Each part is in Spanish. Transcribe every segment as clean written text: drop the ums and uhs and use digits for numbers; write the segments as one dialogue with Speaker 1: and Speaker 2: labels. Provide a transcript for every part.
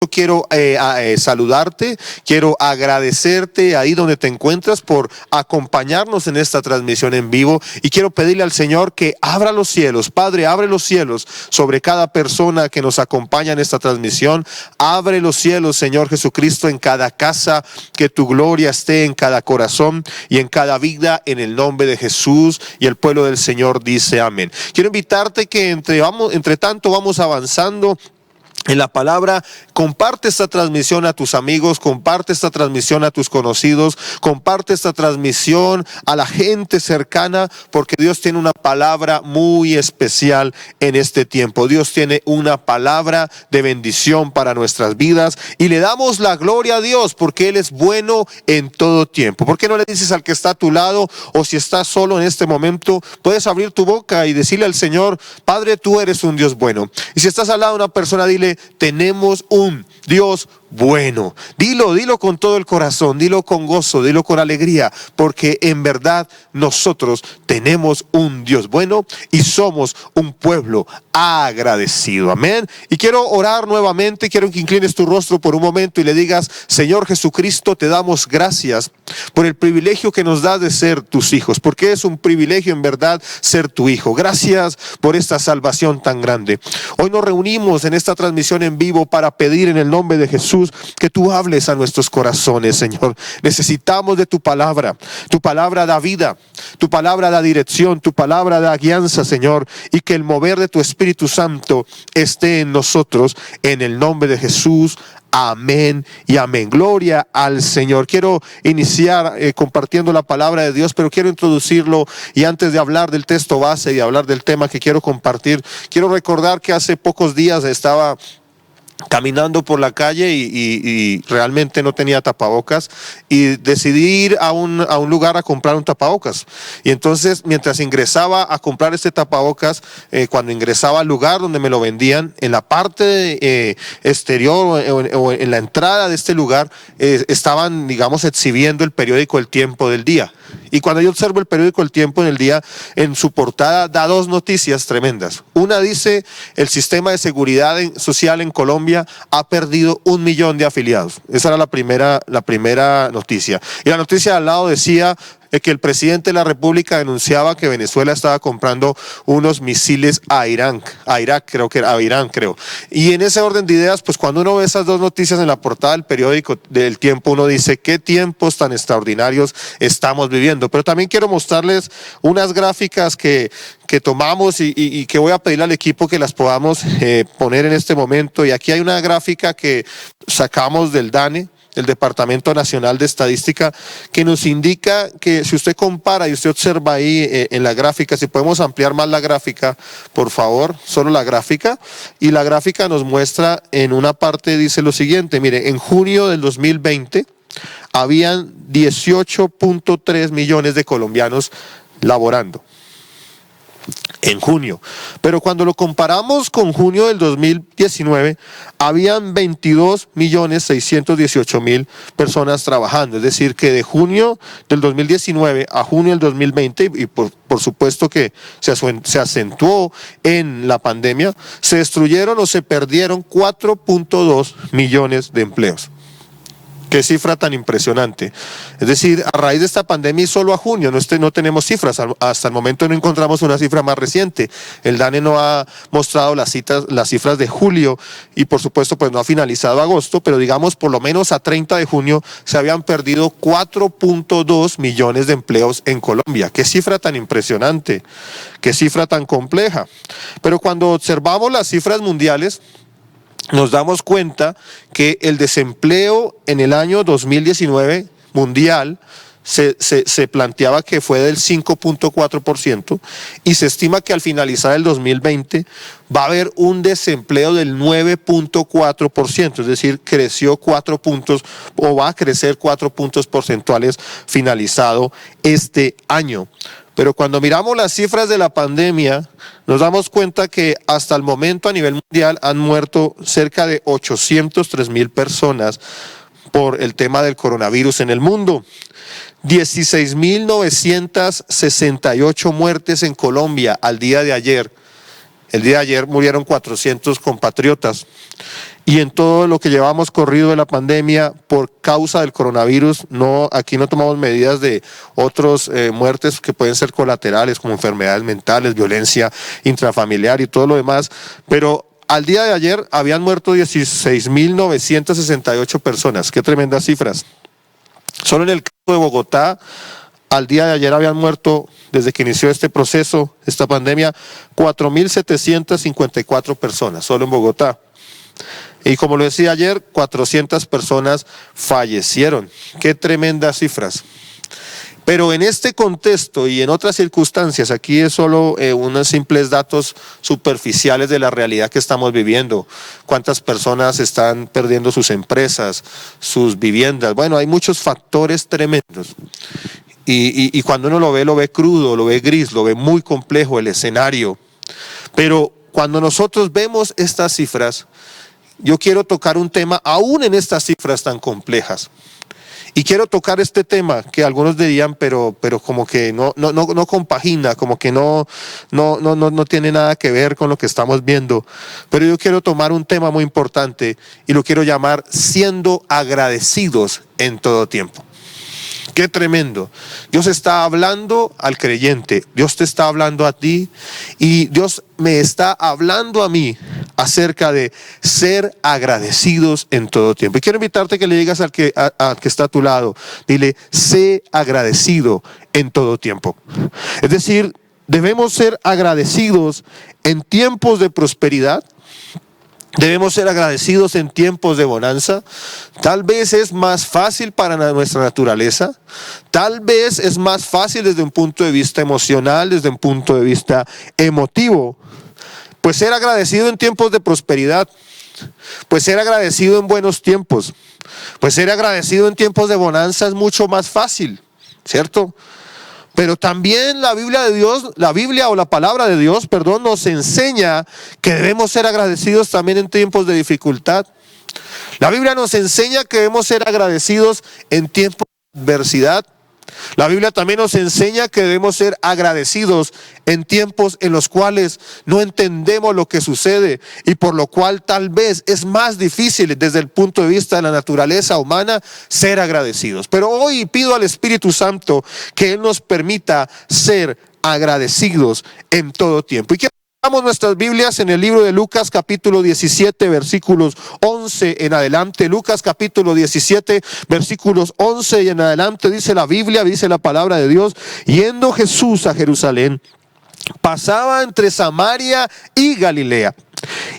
Speaker 1: quiero saludarte, quiero agradecerte ahí donde te encuentras por acompañarnos en esta transmisión en vivo, y quiero pedirle al Señor que abra los cielos. Padre, abre los cielos sobre cada persona que nos acompaña en esta transmisión. Abre los cielos, Señor Jesucristo, en cada casa, que tu gloria esté en cada corazón y en cada vida, en el nombre de Jesús. Y el pueblo del Señor dice amén. Quiero invitarte que entre tanto vamos avanzando en la palabra. Comparte esta transmisión a tus amigos, comparte esta transmisión a tus conocidos, comparte esta transmisión a la gente cercana, porque Dios tiene una palabra muy especial en este tiempo. Dios tiene una palabra de bendición para nuestras vidas, y le damos la gloria a Dios porque Él es bueno en todo tiempo. ¿Por qué no le dices al que está a tu lado, o si estás solo en este momento, puedes abrir tu boca y decirle al Señor: Padre, tú eres un Dios bueno? Y si estás al lado de una persona, dile: tenemos un Dios bueno. Dilo con todo el corazón, dilo con gozo, dilo con alegría, porque en verdad nosotros tenemos un Dios bueno y somos un pueblo agradecido. Amén. Y quiero orar nuevamente. Quiero que inclines tu rostro por un momento y le digas: Señor Jesucristo, te damos gracias por el privilegio que nos das de ser tus hijos, porque es un privilegio en verdad ser tu hijo. Gracias por esta salvación tan grande. Hoy nos reunimos en esta transmisión en vivo para pedir en el nombre de Jesús que tú hables a nuestros corazones, Señor. Necesitamos de tu palabra. Tu palabra da vida, tu palabra da dirección, tu palabra da guianza, Señor, y que el mover de tu Espíritu Santo esté en nosotros, en el nombre de Jesús. Amén y amén. Gloria al Señor. Quiero iniciar compartiendo la palabra de Dios, pero quiero introducirlo, y antes de hablar del texto base y hablar del tema que quiero compartir, quiero recordar que hace pocos días estaba caminando por la calle y realmente no tenía tapabocas, y decidí ir a un lugar a comprar un tapabocas. Y entonces, mientras ingresaba a comprar este tapabocas, cuando ingresaba al lugar donde me lo vendían, en la parte exterior o en la entrada de este lugar, estaban, digamos, exhibiendo el periódico El Tiempo del día. Y cuando yo observo el periódico El Tiempo del día, en su portada da dos noticias tremendas. Una dice: el sistema de seguridad social en Colombia ha perdido 1 millón de afiliados. Esa era la primera noticia. Y la noticia al lado decía que el presidente de la República denunciaba que Venezuela estaba comprando unos misiles a Irán, a Irak, a Irán. Y en ese orden de ideas, pues cuando uno ve esas dos noticias en la portada del periódico del Tiempo, uno dice: qué tiempos tan extraordinarios estamos viviendo. Pero también quiero mostrarles unas gráficas que tomamos y que voy a pedirle al equipo que las podamos poner en este momento. Y aquí hay una gráfica que sacamos del DANE, el Departamento Nacional de Estadística, que nos indica que si usted compara y usted observa ahí en la gráfica, si podemos ampliar más la gráfica, por favor, solo la gráfica, y la gráfica nos muestra en una parte, dice lo siguiente: mire, en junio del 2020 habían 18.3 millones de colombianos laborando. En junio, pero cuando lo comparamos con junio del 2019, habían 22.618.000 personas trabajando. Es decir, que de junio del 2019 a junio del 2020, y por supuesto que se acentuó en la pandemia, se destruyeron o se perdieron 4.2 millones de empleos. Qué cifra tan impresionante. Es decir, a raíz de esta pandemia y solo a junio no tenemos cifras. Hasta el momento no encontramos una cifra más reciente. El DANE no ha mostrado las cifras de julio, y por supuesto pues no ha finalizado agosto, pero digamos por lo menos a 30 de junio se habían perdido 4.2 millones de empleos en Colombia. Qué cifra tan impresionante, qué cifra tan compleja. Pero cuando observamos las cifras mundiales, nos damos cuenta que el desempleo en el año 2019 mundial se planteaba que fue del 5.4%, y se estima que al finalizar el 2020 va a haber un desempleo del 9.4%, es decir, creció 4 puntos o va a crecer 4 puntos porcentuales finalizado este año. Pero cuando miramos las cifras de la pandemia, nos damos cuenta que hasta el momento a nivel mundial han muerto cerca de 803.000 personas por el tema del coronavirus en el mundo. 16.968 muertes en Colombia al día de ayer. El día de ayer murieron 400 compatriotas. y en todo lo que llevamos corrido de la pandemia por causa del coronavirus. Aquí no tomamos medidas de otras muertes que pueden ser colaterales, como enfermedades mentales, violencia intrafamiliar y todo lo demás, pero al día de ayer habían muerto 16.968 personas. Qué tremendas cifras. Solo en el caso de Bogotá, al día de ayer habían muerto, desde que inició este proceso, esta pandemia, 4.754 personas, solo en Bogotá. Y como lo decía ayer, 400 personas fallecieron. Qué tremendas cifras. Pero en este contexto y en otras circunstancias, aquí es solo unos simples datos superficiales de la realidad que estamos viviendo. Cuántas personas están perdiendo sus empresas, sus viviendas. Bueno, hay muchos factores tremendos. Y cuando uno lo ve crudo, lo ve gris, lo ve muy complejo el escenario. Pero cuando nosotros vemos estas cifras, yo quiero tocar un tema aún en estas cifras tan complejas. Y quiero tocar este tema que algunos dirían, pero como que no compagina, como que no tiene nada que ver con lo que estamos viendo. Pero yo quiero tomar un tema muy importante y lo quiero llamar siendo agradecidos en todo tiempo. Qué tremendo. Dios está hablando al creyente, Dios te está hablando a ti y Dios me está hablando a mí acerca de ser agradecidos en todo tiempo. Y quiero invitarte que le digas al que está a tu lado, dile, sé agradecido en todo tiempo. Es decir, debemos ser agradecidos en tiempos de prosperidad. Debemos ser agradecidos en tiempos de bonanza. Tal vez es más fácil para nuestra naturaleza. Tal vez es más fácil desde un punto de vista emocional, desde un punto de vista emotivo. Pues ser agradecido en tiempos de prosperidad. Pues ser agradecido en buenos tiempos. Pues ser agradecido en tiempos de bonanza es mucho más fácil, ¿cierto? Pero también la Biblia o la palabra de Dios, nos enseña que debemos ser agradecidos también en tiempos de dificultad. La Biblia nos enseña que debemos ser agradecidos en tiempos de adversidad. La Biblia también nos enseña que debemos ser agradecidos en tiempos en los cuales no entendemos lo que sucede y por lo cual tal vez es más difícil desde el punto de vista de la naturaleza humana ser agradecidos. Pero hoy pido al Espíritu Santo que Él nos permita ser agradecidos en todo tiempo. Y Abramos nuestras Biblias en el libro de Lucas capítulo 17 versículos 11 en adelante. Lucas capítulo 17 versículos 11 y en adelante dice la Biblia, dice la palabra de Dios: yendo Jesús a Jerusalén, pasaba entre Samaria y Galilea.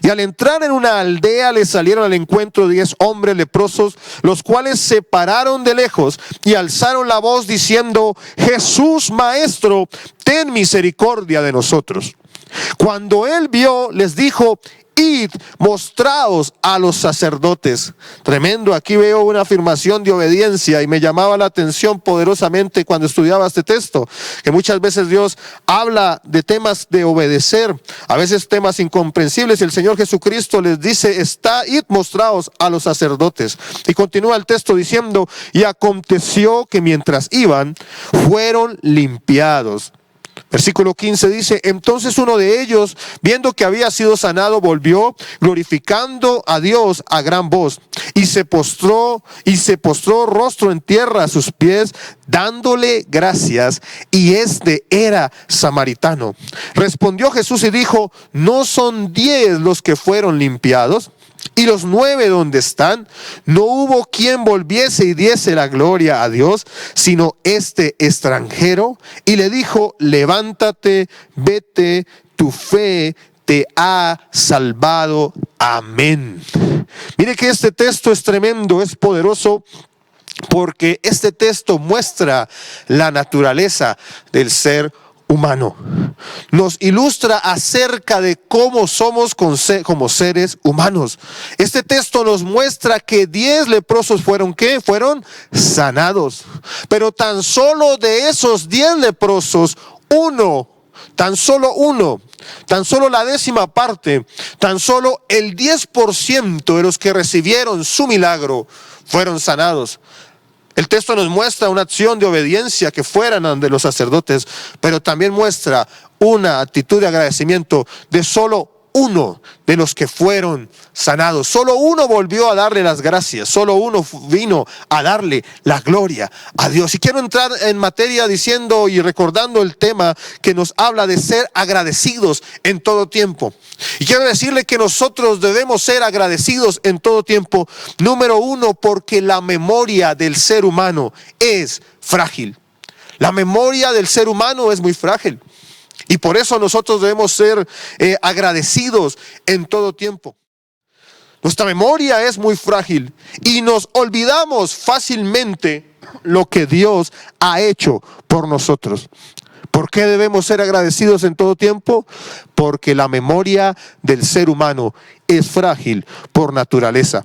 Speaker 1: Y al entrar en una aldea le salieron al encuentro 10 hombres leprosos, los cuales se pararon de lejos y alzaron la voz diciendo: Jesús, Maestro, ten misericordia de nosotros. Cuando él vio, les dijo: id, mostraos a los sacerdotes. Tremendo, aquí veo una afirmación de obediencia y me llamaba la atención poderosamente cuando estudiaba este texto, que muchas veces Dios habla de temas de obedecer, a veces temas incomprensibles, y el Señor Jesucristo les dice: id, mostraos a los sacerdotes. Y continúa el texto diciendo: y aconteció que mientras iban, fueron limpiados. Versículo 15 dice: entonces uno de ellos, viendo que había sido sanado, volvió glorificando a Dios a gran voz, y se postró rostro en tierra a sus pies, dándole gracias, y este era samaritano. Respondió Jesús y dijo: ¿no son 10 los que fueron limpiados? ¿Y los 9 dónde están? No hubo quien volviese y diese la gloria a Dios, sino este extranjero. Y le dijo: levántate, vete, tu fe te ha salvado. Amén. Mire que este texto es tremendo, es poderoso, porque este texto muestra la naturaleza del ser humano. Nos ilustra acerca de cómo somos como seres humanos. Este texto nos muestra que 10 leprosos fueron ¿qué? Fueron sanados. Pero tan solo de esos 10 leprosos, tan solo la 10ª parte, tan solo el 10% de los que recibieron su milagro fueron sanados. El texto nos muestra una acción de obediencia que fueran de los sacerdotes, pero también muestra una actitud de agradecimiento de solo uno de los que fueron sanados. Solo uno volvió a darle las gracias. Solo uno vino a darle la gloria a Dios. Y quiero entrar en materia diciendo y recordando el tema que nos habla de ser agradecidos en todo tiempo. Y quiero decirle que nosotros debemos ser agradecidos en todo tiempo. Número uno, porque la memoria del ser humano es frágil. La memoria del ser humano es muy frágil. Y por eso nosotros debemos ser agradecidos en todo tiempo. Nuestra memoria es muy frágil y nos olvidamos fácilmente lo que Dios ha hecho por nosotros. ¿Por qué debemos ser agradecidos en todo tiempo? Porque la memoria del ser humano es frágil por naturaleza.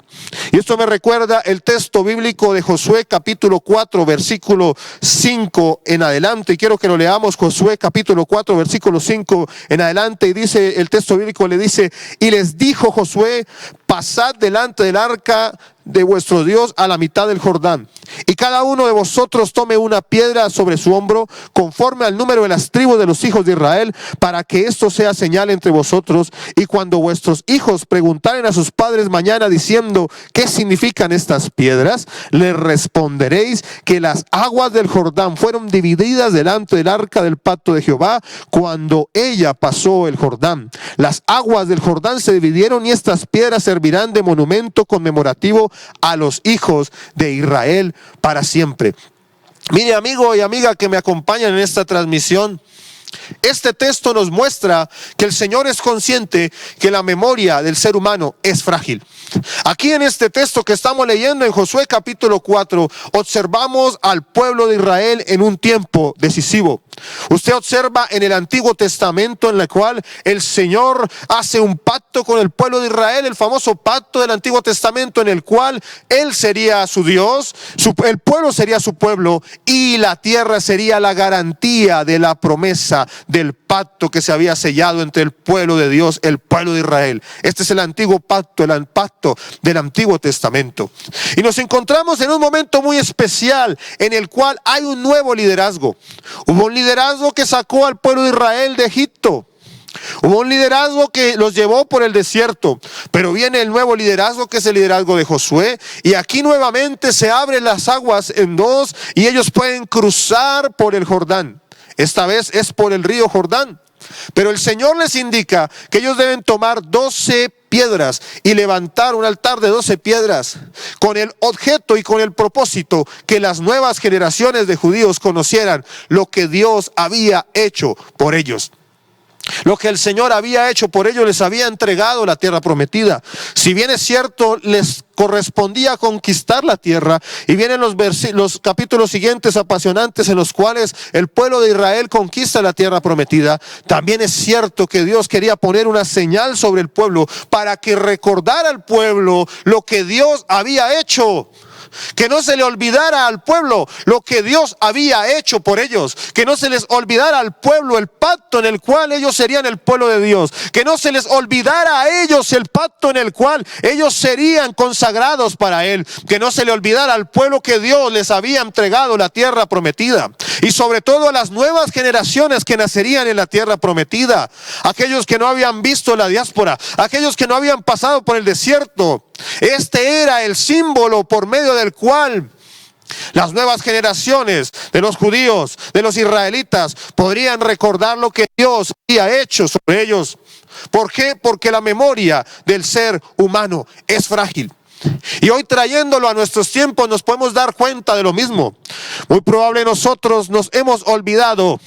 Speaker 1: Y esto me recuerda el texto bíblico de Josué capítulo 4 versículo 5 en adelante. Y quiero que lo leamos, Josué capítulo 4 versículo 5 en adelante. Y dice el texto bíblico, le dice: y les dijo Josué, pasad delante del arca de vuestro Dios a la mitad del Jordán, y cada uno de vosotros tome una piedra sobre su hombro, conforme al número de las tribus de los hijos de Israel, para que esto sea señal entre vosotros. Y cuando vuestros hijos preguntaren a sus padres mañana diciendo: ¿qué significan estas piedras?, les responderéis que las aguas del Jordán fueron divididas delante del arca del pacto de Jehová cuando ella pasó el Jordán. Las aguas del Jordán se dividieron y estas piedras servirán de monumento conmemorativo a los hijos de Israel para siempre. Mire, amigo y amiga que me acompañan en esta transmisión, este texto nos muestra que el Señor es consciente que la memoria del ser humano es frágil. Aquí en este texto que estamos leyendo en Josué capítulo 4, observamos al pueblo de Israel en un tiempo decisivo. Usted observa en el Antiguo Testamento en el cual el Señor hace un pacto con el pueblo de Israel, el famoso pacto del Antiguo Testamento en el cual Él sería su Dios, el pueblo sería su pueblo y la tierra sería la garantía de la promesa del pacto que se había sellado entre el pueblo de Dios, el pueblo de Israel. Este es el antiguo pacto, el pacto del Antiguo Testamento. Y nos encontramos en un momento muy especial en el cual hay un nuevo liderazgo. Hubo un liderazgo que sacó al pueblo de Israel de Egipto. Hubo un liderazgo que los llevó por el desierto, pero viene el nuevo liderazgo que es el liderazgo de Josué, y aquí nuevamente se abren las aguas en dos y ellos pueden cruzar por el Jordán. Esta vez es por el río Jordán, pero el Señor les indica que ellos deben tomar 12 piedras y levantar un altar de 12 piedras con el objeto y con el propósito que las nuevas generaciones de judíos conocieran lo que Dios había hecho por ellos. Lo que el Señor había hecho por ellos, les había entregado la tierra prometida. Si bien es cierto, les correspondía conquistar la tierra, y vienen los capítulos siguientes apasionantes en los cuales el pueblo de Israel conquista la tierra prometida. También es cierto que Dios quería poner una señal sobre el pueblo para que recordara al pueblo lo que Dios había hecho. Que no se le olvidara al pueblo lo que Dios había hecho por ellos. Que no se les olvidara al pueblo el pacto en el cual ellos serían el pueblo de Dios. Que no se les olvidara a ellos el pacto en el cual ellos serían consagrados para Él. Que no se le olvidara al pueblo que Dios les había entregado la tierra prometida. Y sobre todo a las nuevas generaciones que nacerían en la tierra prometida. Aquellos que no habían visto la diáspora. Aquellos que no habían pasado por el desierto. Este era el símbolo por medio del cual las nuevas generaciones de los judíos, de los israelitas, podrían recordar lo que Dios había hecho sobre ellos. ¿Por qué? Porque la memoria del ser humano es frágil. Y hoy, trayéndolo a nuestros tiempos, nos podemos dar cuenta de lo mismo. Muy probable nosotros nos hemos olvidado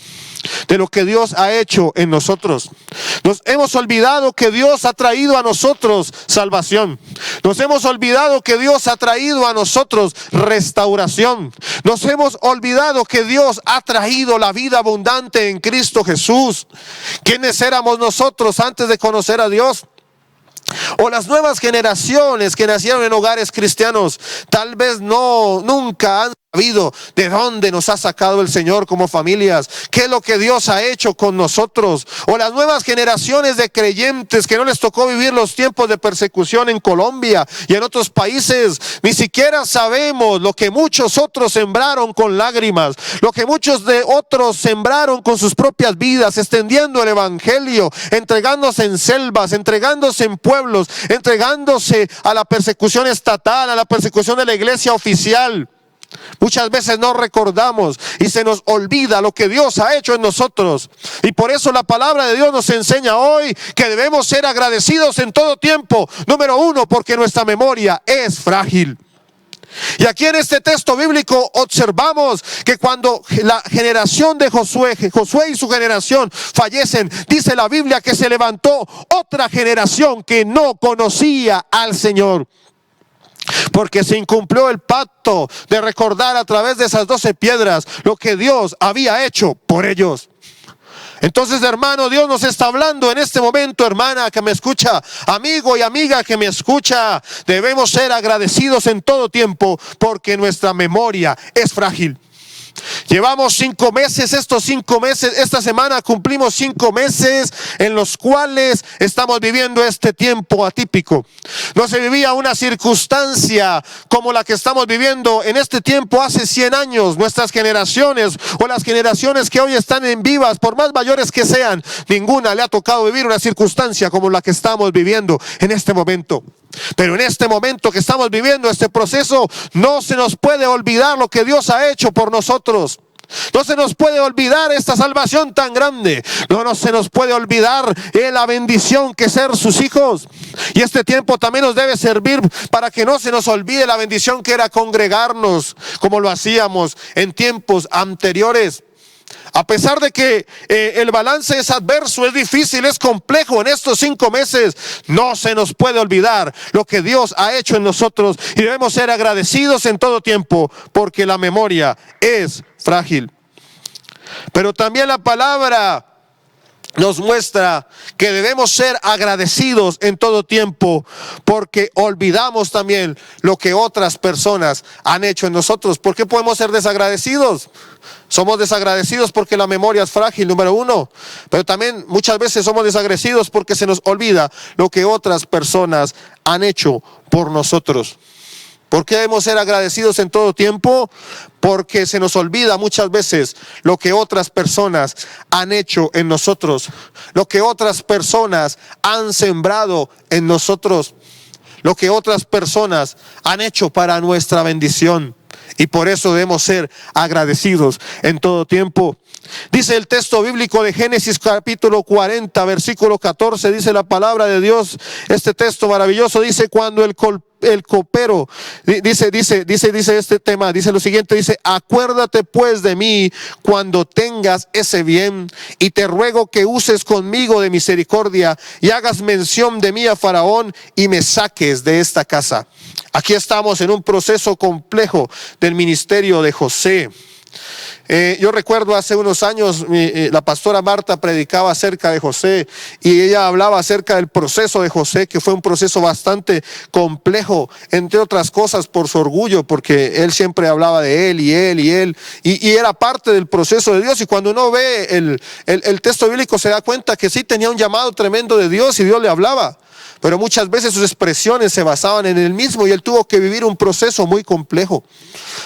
Speaker 1: de lo que Dios ha hecho en nosotros. Nos hemos olvidado que Dios ha traído a nosotros salvación. Nos hemos olvidado que Dios ha traído a nosotros restauración. Nos hemos olvidado que Dios ha traído la vida abundante en Cristo Jesús. ¿Quiénes éramos nosotros antes de conocer a Dios? O las nuevas generaciones que nacieron en hogares cristianos, tal vez nunca han de dónde nos ha sacado el Señor como familias, qué es lo que Dios ha hecho con nosotros, o las nuevas generaciones de creyentes que no les tocó vivir los tiempos de persecución en Colombia y en otros países. Ni siquiera sabemos lo que muchos otros sembraron con lágrimas, lo que muchos de otros sembraron con sus propias vidas, extendiendo el evangelio, entregándose en selvas, entregándose en pueblos, entregándose a la persecución estatal, a la persecución de la iglesia oficial. Muchas veces no recordamos y se nos olvida lo que Dios ha hecho en nosotros. Y por eso la palabra de Dios nos enseña hoy que debemos ser agradecidos en todo tiempo. Número uno, porque nuestra memoria es frágil. Y aquí en este texto bíblico observamos que cuando la generación de Josué y su generación fallecen, dice la Biblia que se levantó otra generación que no conocía al Señor. Porque se incumplió el pacto de recordar a través de esas 12 piedras lo que Dios había hecho por ellos. Entonces, hermano, Dios nos está hablando en este momento, hermana que me escucha, amigo y amiga que me escucha. Debemos ser agradecidos en todo tiempo porque nuestra memoria es frágil. Llevamos 5 meses, esta semana cumplimos 5 meses en los cuales estamos viviendo este tiempo atípico. No se vivía una circunstancia como la que estamos viviendo en este tiempo hace 100 años. Nuestras generaciones o las generaciones que hoy están en vivas, por más mayores que sean, ninguna le ha tocado vivir una circunstancia como la que estamos viviendo en este momento. Pero en este momento que estamos viviendo este proceso, no se nos puede olvidar lo que Dios ha hecho por nosotros. No se nos puede olvidar esta salvación tan grande. No se nos puede olvidar la bendición que ser sus hijos. Y este tiempo también nos debe servir para que no se nos olvide la bendición que era congregarnos como lo hacíamos en tiempos anteriores. A pesar de que el balance es adverso, es difícil, es complejo en estos 5 meses, no se nos puede olvidar lo que Dios ha hecho en nosotros y debemos ser agradecidos en todo tiempo porque la memoria es frágil. Pero también la palabra nos muestra que debemos ser agradecidos en todo tiempo porque olvidamos también lo que otras personas han hecho en nosotros. ¿Por qué podemos ser desagradecidos? Somos desagradecidos porque la memoria es frágil, número uno. Pero también muchas veces somos desagradecidos porque se nos olvida lo que otras personas han hecho por nosotros. ¿Por qué debemos ser agradecidos en todo tiempo? Porque se nos olvida muchas veces lo que otras personas han hecho en nosotros, lo que otras personas han sembrado en nosotros, lo que otras personas han hecho para nuestra bendición. Y por eso debemos ser agradecidos en todo tiempo. Dice el texto bíblico de Génesis capítulo 40, versículo 14, dice la palabra de Dios, este texto maravilloso, dice cuando el copero, dice este tema, dice lo siguiente, dice, acuérdate pues de mí cuando tengas ese bien y te ruego que uses conmigo de misericordia y hagas mención de mí a Faraón y me saques de esta casa. Aquí estamos en un proceso complejo del ministerio de José. Yo recuerdo hace unos años la pastora Marta predicaba acerca de José y ella hablaba acerca del proceso de José, que fue un proceso bastante complejo, entre otras cosas por su orgullo, porque él siempre hablaba de él y era parte del proceso de Dios. Y cuando uno ve el texto bíblico se da cuenta que sí tenía un llamado tremendo de Dios y Dios le hablaba. Pero muchas veces sus expresiones se basaban en él mismo y él tuvo que vivir un proceso muy complejo.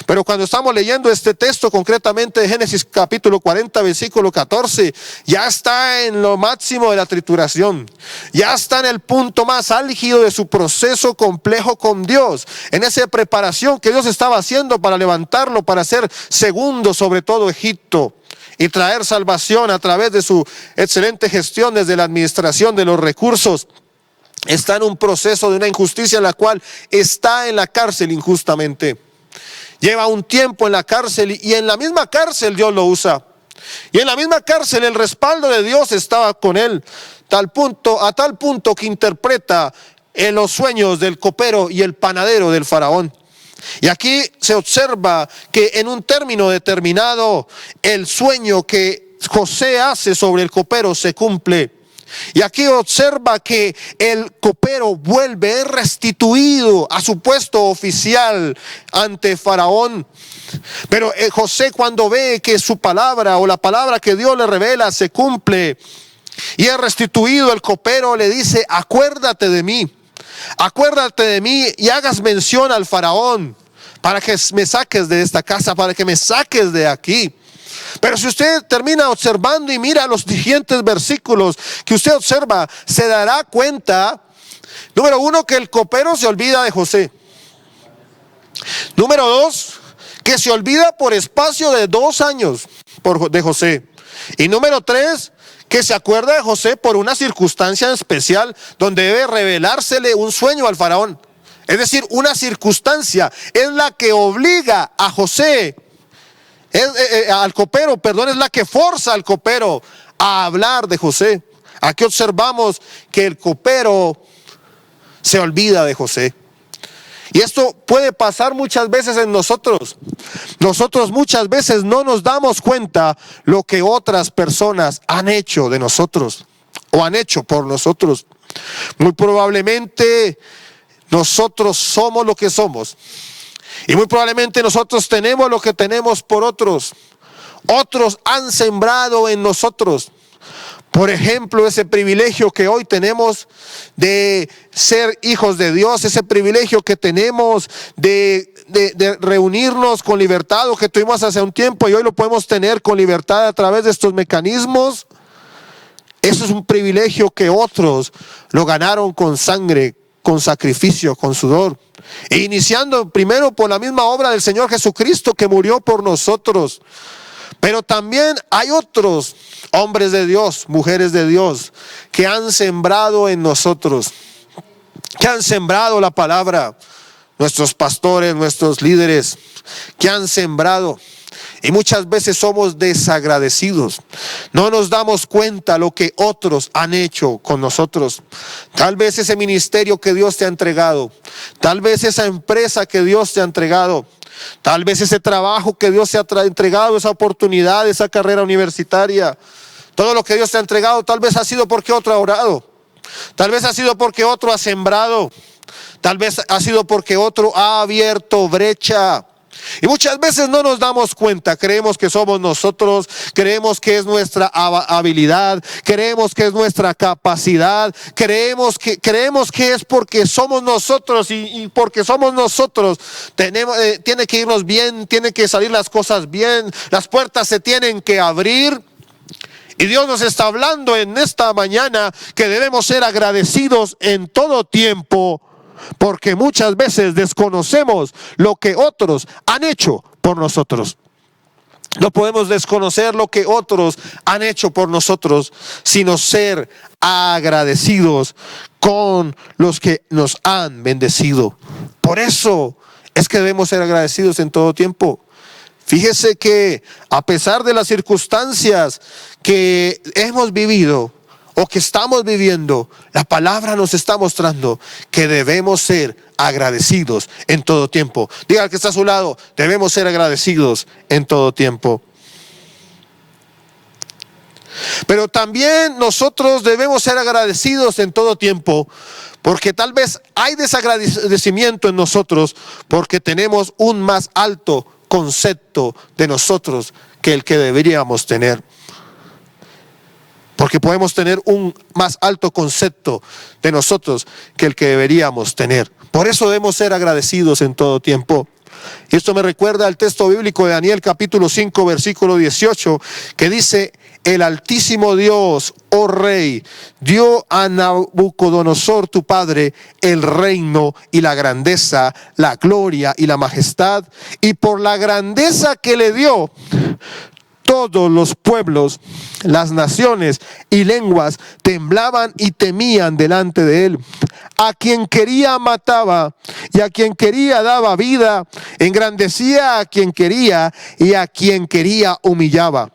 Speaker 1: Pero cuando estamos leyendo este texto concretamente de Génesis capítulo 40 versículo 14, ya está en lo máximo de la trituración, ya está en el punto más álgido de su proceso complejo con Dios, en esa preparación que Dios estaba haciendo para levantarlo, para ser segundo sobre todo Egipto y traer salvación a través de su excelente gestión desde la administración de los recursos. Está en un proceso de una injusticia en la cual está en la cárcel injustamente. Lleva un tiempo en la cárcel y en la misma cárcel Dios lo usa. Y en la misma cárcel el respaldo de Dios estaba con él, a tal punto que interpreta en los sueños del copero y el panadero del faraón. Y aquí se observa que en un término determinado el sueño que José hace sobre el copero se cumple. Y aquí observa que el copero vuelve, es restituido a su puesto oficial ante Faraón. Pero José, cuando ve que su palabra o la palabra que Dios le revela se cumple y es restituido, el copero le dice: acuérdate de mí y hagas mención al Faraón para que me saques de esta casa, para que me saques de aquí. Pero si usted termina observando y mira los siguientes versículos que usted observa, se dará cuenta, número uno, que el copero se olvida de José. Número dos, que se olvida por espacio de 2 años de José. Y número tres, que se acuerda de José por una circunstancia especial donde debe revelársele un sueño al faraón. Es decir, una circunstancia es la que obliga a José, al copero, es la que forza al copero a hablar de José. Aquí observamos que el copero se olvida de José. Y esto puede pasar muchas veces en nosotros. Nosotros muchas veces no nos damos cuenta lo que otras personas han hecho de nosotros o han hecho por nosotros. Muy probablemente nosotros somos lo que somos. Y muy probablemente nosotros tenemos lo que tenemos por otros. Otros han sembrado en nosotros. Por ejemplo, ese privilegio que hoy tenemos de ser hijos de Dios, ese privilegio que tenemos de reunirnos con libertad, o que tuvimos hace un tiempo y hoy lo podemos tener con libertad a través de estos mecanismos. Eso es un privilegio que otros lo ganaron con sangre, con sacrificio, con sudor. E iniciando primero por la misma obra del Señor Jesucristo, que murió por nosotros. Pero también hay otros hombres de Dios, mujeres de Dios, que han sembrado en nosotros, que han sembrado la palabra. Nuestros pastores, nuestros líderes, que han sembrado. Y muchas veces somos desagradecidos. No nos damos cuenta lo que otros han hecho con nosotros. Tal vez ese ministerio que Dios te ha entregado, tal vez esa empresa que Dios te ha entregado, tal vez ese trabajo que Dios te ha entregado, esa oportunidad, esa carrera universitaria, todo lo que Dios te ha entregado, tal vez ha sido porque otro ha orado, tal vez ha sido porque otro ha sembrado, tal vez ha sido porque otro ha abierto brecha. Y muchas veces no nos damos cuenta, creemos que somos nosotros, creemos que es nuestra habilidad, creemos que es nuestra capacidad, creemos que es porque somos nosotros y porque somos nosotros tiene que irnos bien, tienen que salir las cosas bien, las puertas se tienen que abrir. Y Dios nos está hablando en esta mañana que debemos ser agradecidos en todo tiempo, porque muchas veces desconocemos lo que otros han hecho por nosotros. No podemos desconocer lo que otros han hecho por nosotros, sino ser agradecidos con los que nos han bendecido. Por eso es que debemos ser agradecidos en todo tiempo. Fíjese que a pesar de las circunstancias que hemos vivido o que estamos viviendo, la palabra nos está mostrando que debemos ser agradecidos en todo tiempo. Diga al que está a su lado, debemos ser agradecidos en todo tiempo. Pero también nosotros debemos ser agradecidos en todo tiempo, porque tal vez hay desagradecimiento en nosotros, porque tenemos un más alto concepto de nosotros que el que deberíamos tener. Porque podemos tener un más alto concepto de nosotros que el que deberíamos tener. Por eso debemos ser agradecidos en todo tiempo. Y esto me recuerda al texto bíblico de Daniel capítulo 5 versículo 18, que dice: el Altísimo Dios, oh Rey, dio a Nabucodonosor tu padre el reino y la grandeza, la gloria y la majestad, y por la grandeza que le dio, todos los pueblos, las naciones y lenguas temblaban y temían delante de él. A quien quería mataba, y a quien quería daba vida, engrandecía a quien quería, y a quien quería humillaba.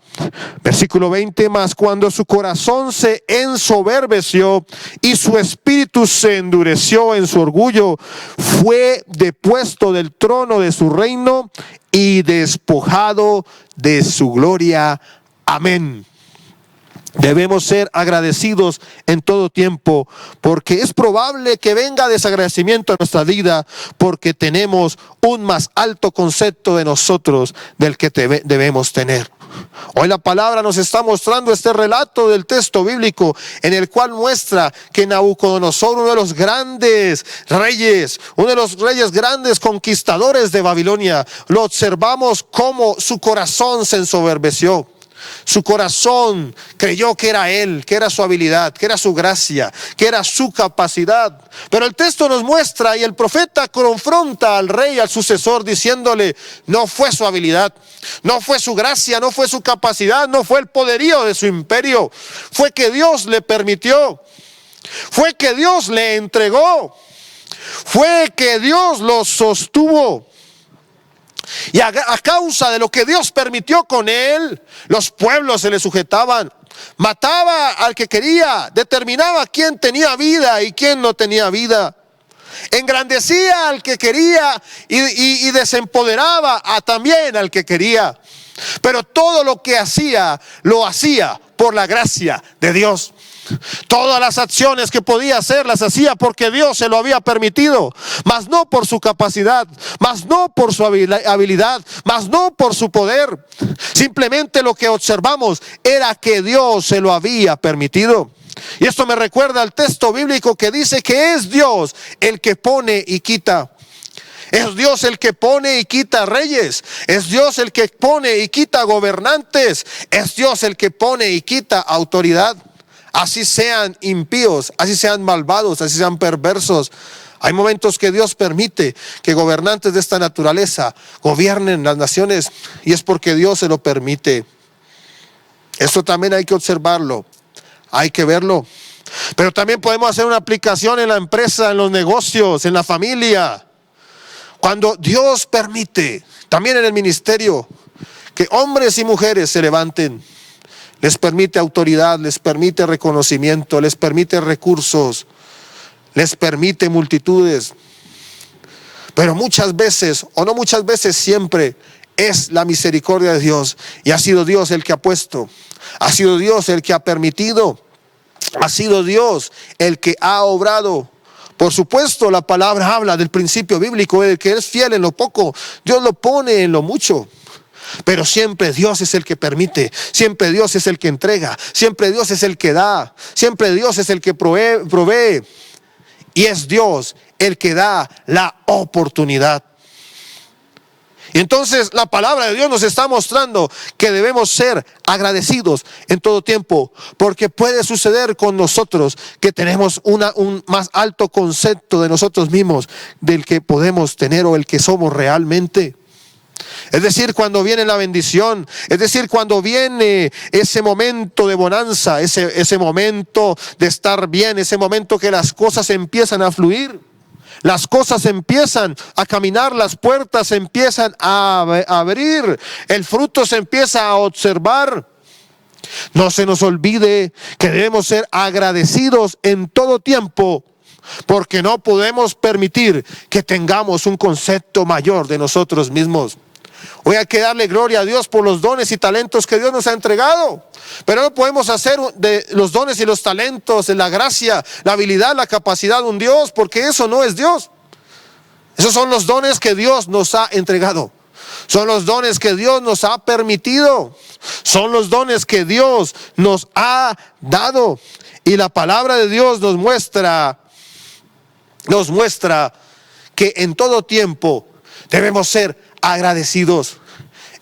Speaker 1: Versículo 20, mas cuando su corazón se ensoberbeció y su espíritu se endureció en su orgullo, fue depuesto del trono de su reino y despojado de su gloria. Amén. Debemos ser agradecidos en todo tiempo, porque es probable que venga desagradecimiento a nuestra vida, porque tenemos un más alto concepto de nosotros del que debemos tener. Hoy la palabra nos está mostrando este relato del texto bíblico, en el cual muestra que Nabucodonosor, uno de los grandes reyes, uno de los reyes grandes conquistadores de Babilonia, lo observamos como su corazón se ensoberbeció. Su corazón creyó que era él, que era su habilidad, que era su gracia, que era su capacidad. Pero el texto nos muestra y el profeta confronta al rey, al sucesor, diciéndole: no fue su habilidad, no fue su gracia, no fue su capacidad, no fue el poderío de su imperio. Fue que Dios le permitió, fue que Dios le entregó, fue que Dios lo sostuvo. Y a causa de lo que Dios permitió con él, los pueblos se le sujetaban. Mataba al que quería, determinaba quién tenía vida y quién no tenía vida. Engrandecía al que quería y desempoderaba también al que quería. Pero todo lo que hacía, lo hacía por la gracia de Dios. Todas las acciones que podía hacer las hacía porque Dios se lo había permitido, mas no por su capacidad, mas no por su habilidad, mas no por su poder. Simplemente lo que observamos era que Dios se lo había permitido. Y esto me recuerda al texto bíblico que dice que es Dios el que pone y quita. Es Dios el que pone y quita reyes. Es Dios el que pone y quita gobernantes. Es Dios el que pone y quita autoridad. Así sean impíos, así sean malvados, así sean perversos. Hay momentos que Dios permite que gobernantes de esta naturaleza gobiernen las naciones, y es porque Dios se lo permite. Esto también hay que observarlo, hay que verlo. Pero también podemos hacer una aplicación en la empresa, en los negocios, en la familia. Cuando Dios permite, también en el ministerio, que hombres y mujeres se levanten, les permite autoridad, les permite reconocimiento, les permite recursos, les permite multitudes. Pero muchas veces, o no muchas veces, siempre es la misericordia de Dios. Y ha sido Dios el que ha puesto, ha sido Dios el que ha permitido, ha sido Dios el que ha obrado. Por supuesto, la palabra habla del principio bíblico, de que es fiel en lo poco, Dios lo pone en lo mucho. Pero siempre Dios es el que permite, siempre Dios es el que entrega, siempre Dios es el que da, siempre Dios es el que provee. Y es Dios el que da la oportunidad. Y entonces la palabra de Dios nos está mostrando que debemos ser agradecidos en todo tiempo, porque puede suceder con nosotros que tenemos un más alto concepto de nosotros mismos del que podemos tener o el que somos realmente. Es decir, cuando viene la bendición, es decir, cuando viene ese momento de bonanza, ese momento de estar bien, ese momento que las cosas empiezan a fluir, las cosas empiezan a caminar, las puertas empiezan a abrir, el fruto se empieza a observar. No se nos olvide que debemos ser agradecidos en todo tiempo, porque no podemos permitir que tengamos un concepto mayor de nosotros mismos. Hoy hay que darle gloria a Dios por los dones y talentos que Dios nos ha entregado. Pero no podemos hacer de los dones y los talentos, de la gracia, la habilidad, la capacidad de un Dios, porque eso no es Dios. Esos son los dones que Dios nos ha entregado. Son los dones que Dios nos ha permitido. Son los dones que Dios nos ha dado. Y la palabra de Dios nos muestra que en todo tiempo debemos ser agradecidos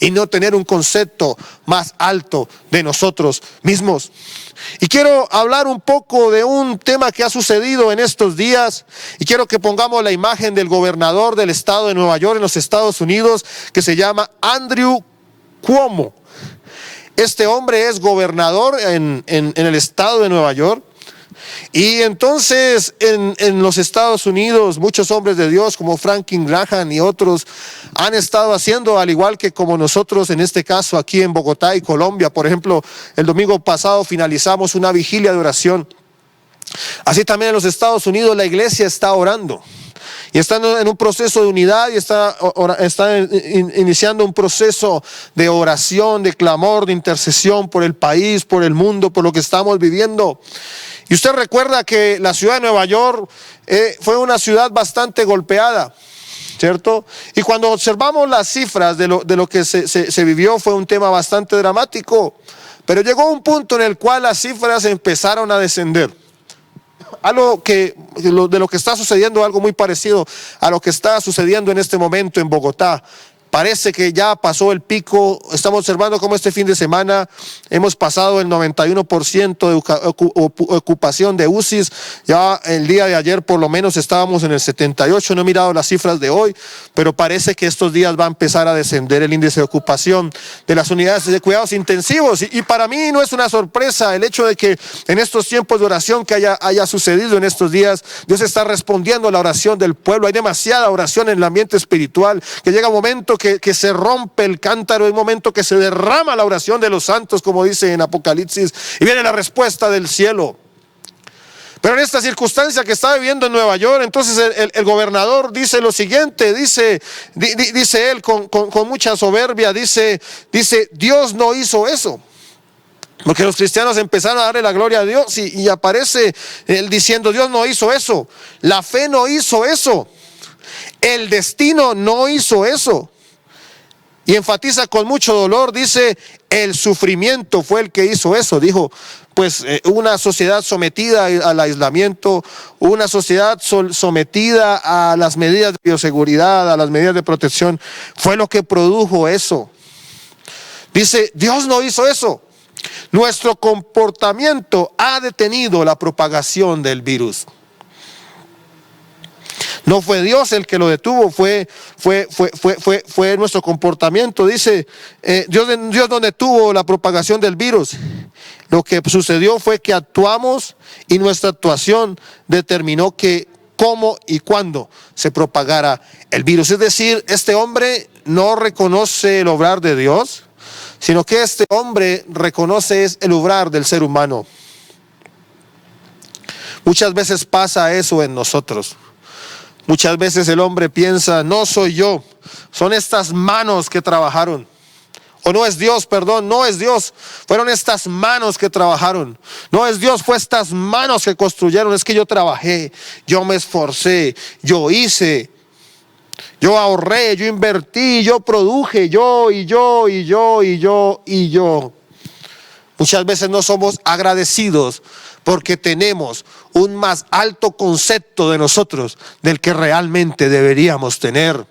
Speaker 1: y no tener un concepto más alto de nosotros mismos. Y quiero hablar un poco de un tema que ha sucedido en estos días, y quiero que pongamos la imagen del gobernador del estado de Nueva York en los Estados Unidos, que se llama Andrew Cuomo. Este hombre es gobernador en el estado de Nueva York. Y entonces en los Estados Unidos muchos hombres de Dios como Franklin Graham y otros han estado haciendo, al igual que como nosotros en este caso aquí en Bogotá y Colombia. Por ejemplo, el domingo pasado finalizamos una vigilia de oración. Así también en los Estados Unidos la iglesia está orando. y está en un proceso de unidad y está iniciando un proceso de oración, de clamor, de intercesión por el país, por el mundo, por lo que estamos viviendo. Y usted recuerda que la ciudad de Nueva York fue una ciudad bastante golpeada, ¿cierto? Y cuando observamos las cifras de lo que se vivió, fue un tema bastante dramático. Pero llegó un punto en el cual las cifras empezaron a descender. De lo que está sucediendo, algo muy parecido a lo que está sucediendo en este momento en Bogotá. Parece que ya pasó el pico. Estamos observando cómo este fin de semana hemos pasado el 91% de ocupación de UCIs. Ya el día de ayer por lo menos estábamos en el 78%. No he mirado las cifras de hoy, pero parece que estos días va a empezar a descender el índice de ocupación de las unidades de cuidados intensivos. Y para mí no es una sorpresa el hecho de que en estos tiempos de oración que haya sucedido en estos días, Dios está respondiendo a la oración del pueblo. Hay demasiada oración en el ambiente espiritual que llega un momento que se rompe el cántaro, hay un momento que se derrama la oración de los santos, como dice en Apocalipsis, y viene la respuesta del cielo. Pero en esta circunstancia que está viviendo en Nueva York, entonces el gobernador dice lo siguiente, dice él con mucha soberbia, dice, Dios no hizo eso. Porque los cristianos empezaron a darle la gloria a Dios y aparece él diciendo, Dios no hizo eso, la fe no hizo eso, el destino no hizo eso. Y enfatiza con mucho dolor, dice, el sufrimiento fue el que hizo eso. Dijo, pues una sociedad sometida al aislamiento, una sociedad sometida a las medidas de bioseguridad, a las medidas de protección, fue lo que produjo eso. Dice, Dios no hizo eso. Nuestro comportamiento ha detenido la propagación del virus. No fue Dios el que lo detuvo, fue nuestro comportamiento. Dice, Dios no detuvo la propagación del virus. Lo que sucedió fue que actuamos y nuestra actuación determinó que cómo y cuándo se propagara el virus. Es decir, este hombre no reconoce el obrar de Dios, sino que este hombre reconoce el obrar del ser humano. Muchas veces pasa eso en nosotros. Muchas veces el hombre piensa, no soy yo, son estas manos que trabajaron. O no es Dios, perdón, no es Dios, fueron estas manos que trabajaron. No es Dios, fue estas manos que construyeron. Es que yo trabajé, yo me esforcé, yo hice, yo ahorré, yo invertí, yo produje, yo. Muchas veces no somos agradecidos porque tenemos un más alto concepto de nosotros del que realmente deberíamos tener.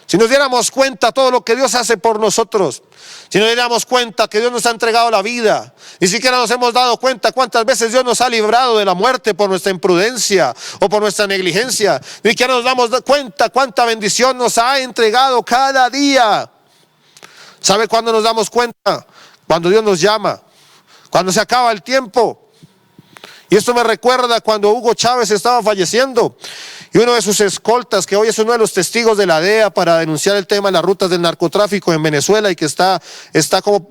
Speaker 1: Si nos diéramos cuenta todo lo que Dios hace por nosotros, si nos diéramos cuenta que Dios nos ha entregado la vida, ni siquiera nos hemos dado cuenta cuántas veces Dios nos ha librado de la muerte por nuestra imprudencia o por nuestra negligencia, ni siquiera nos damos cuenta cuánta bendición nos ha entregado cada día. ¿Sabe cuándo nos damos cuenta? Cuando Dios nos llama, cuando se acaba el tiempo. Y esto me recuerda cuando Hugo Chávez estaba falleciendo y uno de sus escoltas, que hoy es uno de los testigos de la DEA para denunciar el tema de las rutas del narcotráfico en Venezuela y que está como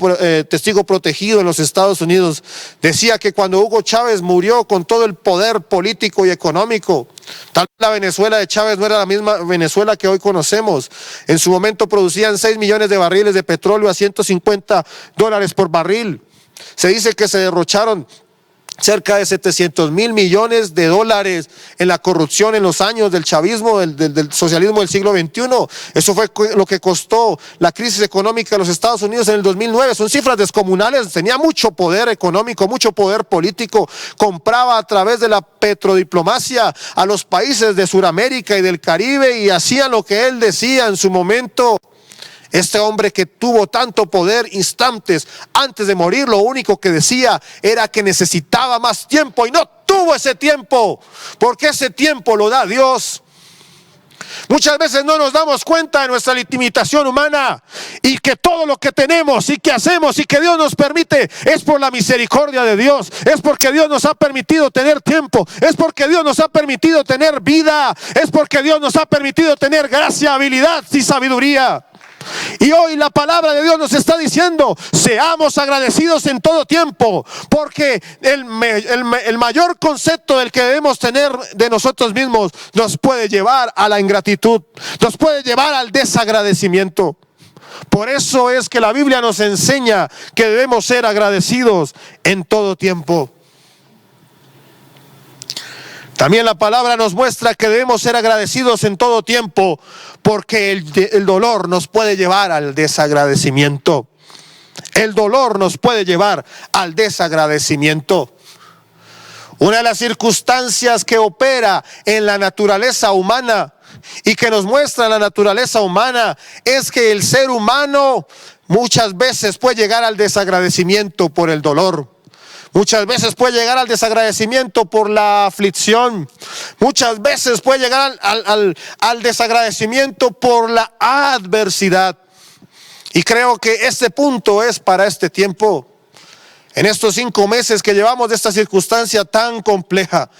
Speaker 1: testigo protegido en los Estados Unidos, decía que cuando Hugo Chávez murió con todo el poder político y económico, tal vez la Venezuela de Chávez no era la misma Venezuela que hoy conocemos. En su momento producían 6 millones de barriles de petróleo a $150 por barril. Se dice que se derrocharon cerca de 700.000 millones de dólares en la corrupción en los años del chavismo, del socialismo del siglo XXI. Eso fue lo que costó la crisis económica de los Estados Unidos en el 2009. Son cifras descomunales. Tenía mucho poder económico, mucho poder político. Compraba a través de la petrodiplomacia a los países de Sudamérica y del Caribe y hacían lo que él decía en su momento. Este hombre que tuvo tanto poder instantes antes de morir, lo único que decía era que necesitaba más tiempo y no tuvo ese tiempo, porque ese tiempo lo da Dios. Muchas veces no nos damos cuenta de nuestra limitación humana y que todo lo que tenemos y que hacemos y que Dios nos permite es por la misericordia de Dios, es porque Dios nos ha permitido tener tiempo, es porque Dios nos ha permitido tener vida, es porque Dios nos ha permitido tener gracia, habilidad y sabiduría. Y hoy la palabra de Dios nos está diciendo, seamos agradecidos en todo tiempo, porque el mayor concepto del que debemos tener de nosotros mismos nos puede llevar a la ingratitud, nos puede llevar al desagradecimiento. Por eso es que la Biblia nos enseña que debemos ser agradecidos en todo tiempo. También la palabra nos muestra que debemos ser agradecidos en todo tiempo, porque el dolor nos puede llevar al desagradecimiento. El dolor nos puede llevar al desagradecimiento. Una de las circunstancias que opera en la naturaleza humana y que nos muestra la naturaleza humana es que el ser humano muchas veces puede llegar al desagradecimiento por el dolor. Muchas veces puede llegar al desagradecimiento por la aflicción. Muchas veces puede llegar al desagradecimiento por la adversidad. Y creo que este punto es para este tiempo. En estos 5 meses que llevamos de esta circunstancia tan compleja,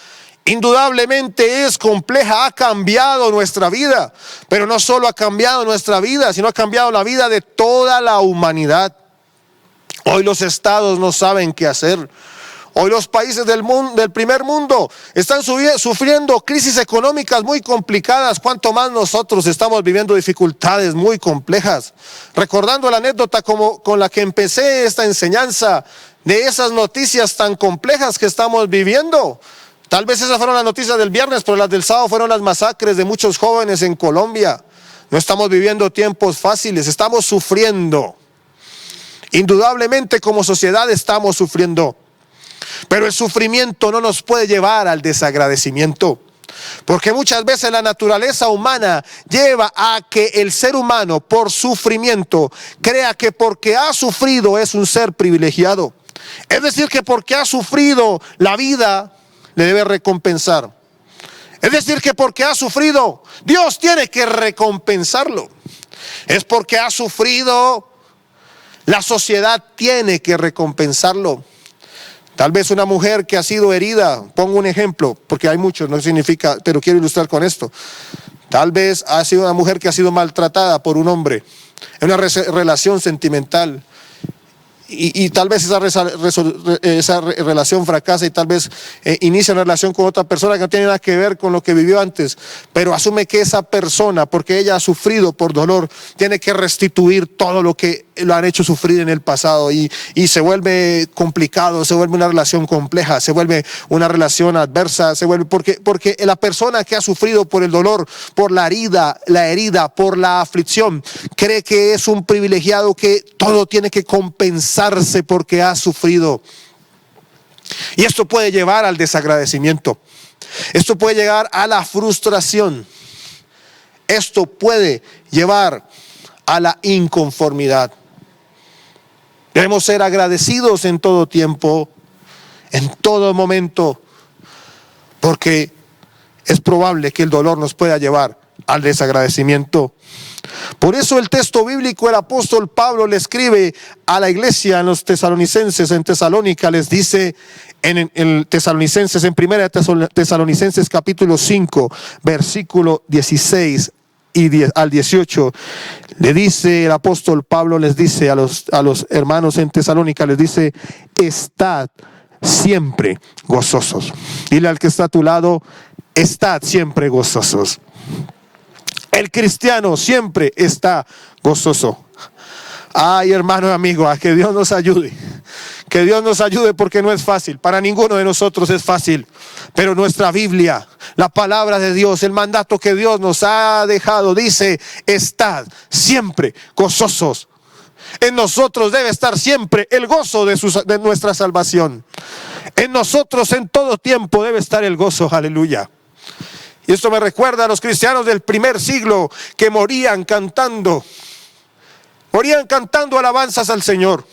Speaker 1: indudablemente es compleja, ha cambiado nuestra vida. Pero no solo ha cambiado nuestra vida, sino ha cambiado la vida de toda la humanidad. Hoy los estados no saben qué hacer. Hoy los países del primer mundo están sufriendo crisis económicas muy complicadas. Cuanto más nosotros estamos viviendo dificultades muy complejas. Recordando la anécdota con la que empecé esta enseñanza, de esas noticias tan complejas que estamos viviendo. Tal vez esas fueron las noticias del viernes, pero las del sábado fueron las masacres de muchos jóvenes en Colombia. No estamos viviendo tiempos fáciles, estamos sufriendo. Indudablemente como sociedad estamos sufriendo, pero el sufrimiento no nos puede llevar al desagradecimiento, porque muchas veces la naturaleza humana lleva a que el ser humano por sufrimiento crea que porque ha sufrido es un ser privilegiado. Es decir, que porque ha sufrido la vida le debe recompensar. Es decir, que porque ha sufrido Dios tiene que recompensarlo. Es porque ha sufrido, la sociedad tiene que recompensarlo. Tal vez una mujer que ha sido herida, pongo un ejemplo, porque hay muchos, no significa, pero quiero ilustrar con esto. Tal vez ha sido una mujer que ha sido maltratada por un hombre en una relación sentimental. Y tal vez esa relación fracasa y tal vez inicia una relación con otra persona que no tiene nada que ver con lo que vivió antes, pero asume que esa persona, porque ella ha sufrido por dolor, tiene que restituir todo lo que lo han hecho sufrir en el pasado y se vuelve complicado, se vuelve una relación compleja, se vuelve una relación adversa, se vuelve porque la persona que ha sufrido por el dolor, por la herida, por la aflicción, cree que es un privilegiado, que todo tiene que compensarse porque ha sufrido. Y esto puede llevar al desagradecimiento. Esto puede llegar a la frustración. Esto puede llevar a la inconformidad. Debemos ser agradecidos en todo tiempo, en todo momento, porque es probable que el dolor nos pueda llevar al desagradecimiento. Por eso el texto bíblico, el apóstol Pablo le escribe a la iglesia en los tesalonicenses, en Tesalónica, les dice en Tesalonicenses, en 1 Tesalonicenses capítulo 5, versículo 16 al 18, le dice el apóstol Pablo, les dice a los hermanos en Tesalónica, les dice: estad siempre gozosos. Dile al que está a tu lado: estad siempre gozosos. El cristiano siempre está gozoso. Ay, hermano y amigo, a que Dios nos ayude. Que Dios nos ayude, porque no es fácil. Para ninguno de nosotros es fácil. Pero nuestra Biblia, la palabra de Dios, el mandato que Dios nos ha dejado, dice: estad siempre gozosos. En nosotros debe estar siempre el gozo de nuestra salvación. En nosotros en todo tiempo debe estar el gozo. Aleluya. Y esto me recuerda a los cristianos del primer siglo que morían cantando alabanzas al Señor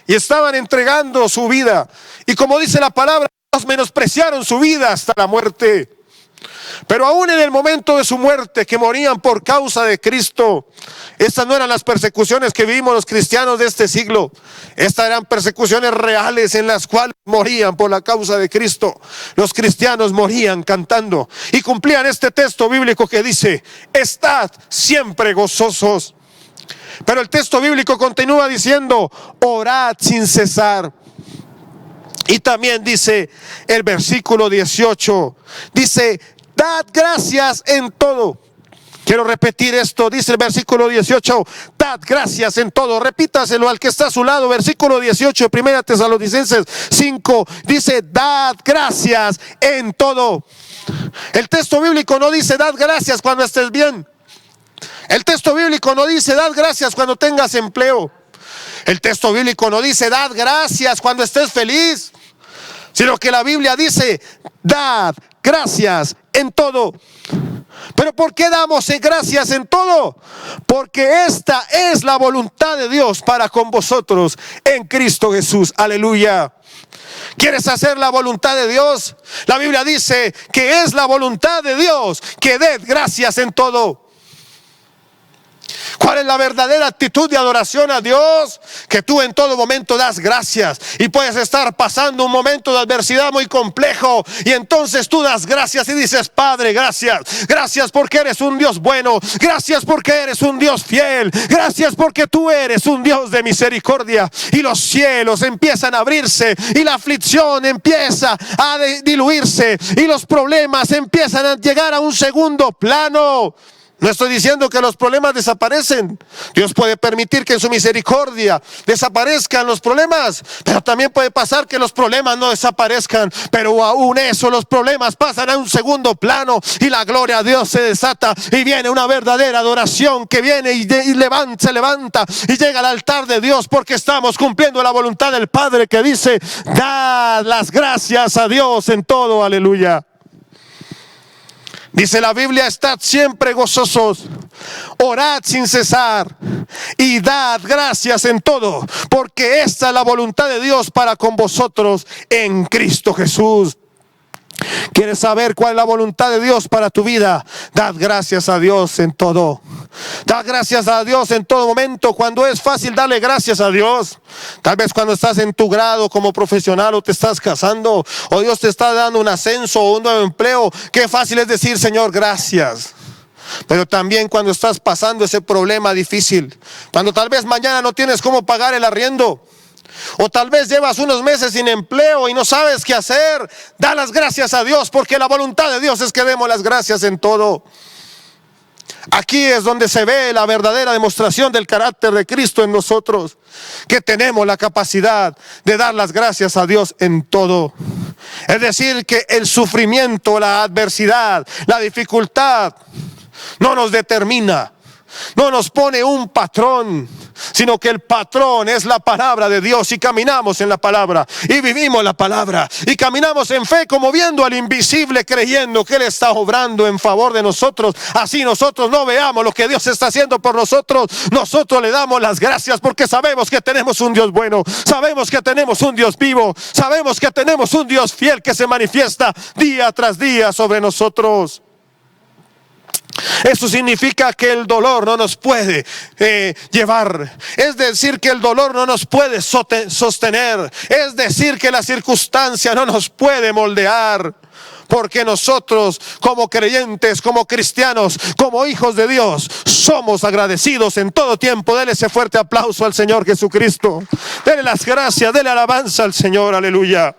Speaker 1: y estaban entregando su vida. Y como dice la palabra, ellos menospreciaron su vida hasta la muerte. Pero aún en el momento de su muerte, que morían por causa de Cristo, estas no eran las persecuciones que vivimos los cristianos de este siglo. Estas eran persecuciones reales en las cuales morían por la causa de Cristo. Los cristianos morían cantando y cumplían este texto bíblico que dice: estad siempre gozosos. Pero el texto bíblico continúa diciendo, orad sin cesar. Y también dice el versículo 18, dice, dad gracias en todo. Quiero repetir esto, dice el versículo 18, dad gracias en todo. Repítaselo al que está a su lado, versículo 18 de 1 Tesalonicenses 5, dice, dad gracias en todo. El texto bíblico no dice, dad gracias cuando estés bien. El texto bíblico no dice, dad gracias cuando tengas empleo. El texto bíblico no dice, dad gracias cuando estés feliz. Sino que la Biblia dice, dad gracias en todo. ¿Pero por qué damos gracias en todo? Porque esta es la voluntad de Dios para con vosotros en Cristo Jesús. Aleluya. ¿Quieres hacer la voluntad de Dios? La Biblia dice que es la voluntad de Dios que ded gracias en todo. ¿Cuál es la verdadera actitud de adoración a Dios? Que tú en todo momento das gracias. Y puedes estar pasando un momento de adversidad muy complejo, y entonces tú das gracias y dices, Padre, gracias. Gracias porque eres un Dios bueno. Gracias porque eres un Dios fiel. Gracias porque tú eres un Dios de misericordia. Y los cielos empiezan a abrirse, y la aflicción empieza a diluirse, y los problemas empiezan a llegar a un segundo plano. No estoy diciendo que los problemas desaparecen. Dios puede permitir que en su misericordia desaparezcan los problemas, pero también puede pasar que los problemas no desaparezcan, pero aún eso, los problemas pasan a un segundo plano y la gloria a Dios se desata, y viene una verdadera adoración que viene y se levanta y llega al altar de Dios, porque estamos cumpliendo la voluntad del Padre, que dice, dad las gracias a Dios en todo. Aleluya. Dice la Biblia, estad siempre gozosos, orad sin cesar y dad gracias en todo, porque esta es la voluntad de Dios para con vosotros en Cristo Jesús. ¿Quieres saber cuál es la voluntad de Dios para tu vida? Dad gracias a Dios en todo. Dad gracias a Dios en todo momento. Cuando es fácil darle gracias a Dios, tal vez cuando estás en tu grado como profesional, o te estás casando, o Dios te está dando un ascenso o un nuevo empleo, qué fácil es decir, Señor, gracias. Pero también cuando estás pasando ese problema difícil, cuando tal vez mañana no tienes cómo pagar el arriendo, o tal vez llevas unos meses sin empleo y no sabes qué hacer, da las gracias a Dios, porque la voluntad de Dios es que demos las gracias en todo. Aquí es donde se ve la verdadera demostración del carácter de Cristo en nosotros, que tenemos la capacidad de dar las gracias a Dios en todo. Es decir, que el sufrimiento, la adversidad, la dificultad no nos determina, no nos pone un patrón, sino que el patrón es la palabra de Dios, y caminamos en la palabra y vivimos la palabra y caminamos en fe, como viendo al invisible, creyendo que Él está obrando en favor de nosotros. Así nosotros no veamos lo que Dios está haciendo por nosotros, nosotros le damos las gracias, porque sabemos que tenemos un Dios bueno, sabemos que tenemos un Dios vivo, sabemos que tenemos un Dios fiel que se manifiesta día tras día sobre nosotros. Eso significa que el dolor no nos puede llevar. Es decir, que el dolor no nos puede sostener. Es decir, que la circunstancia no nos puede moldear. Porque nosotros, como creyentes, como cristianos, como hijos de Dios, somos agradecidos en todo tiempo. Dele ese fuerte aplauso al Señor Jesucristo. Dele las gracias, dele alabanza al Señor. Aleluya.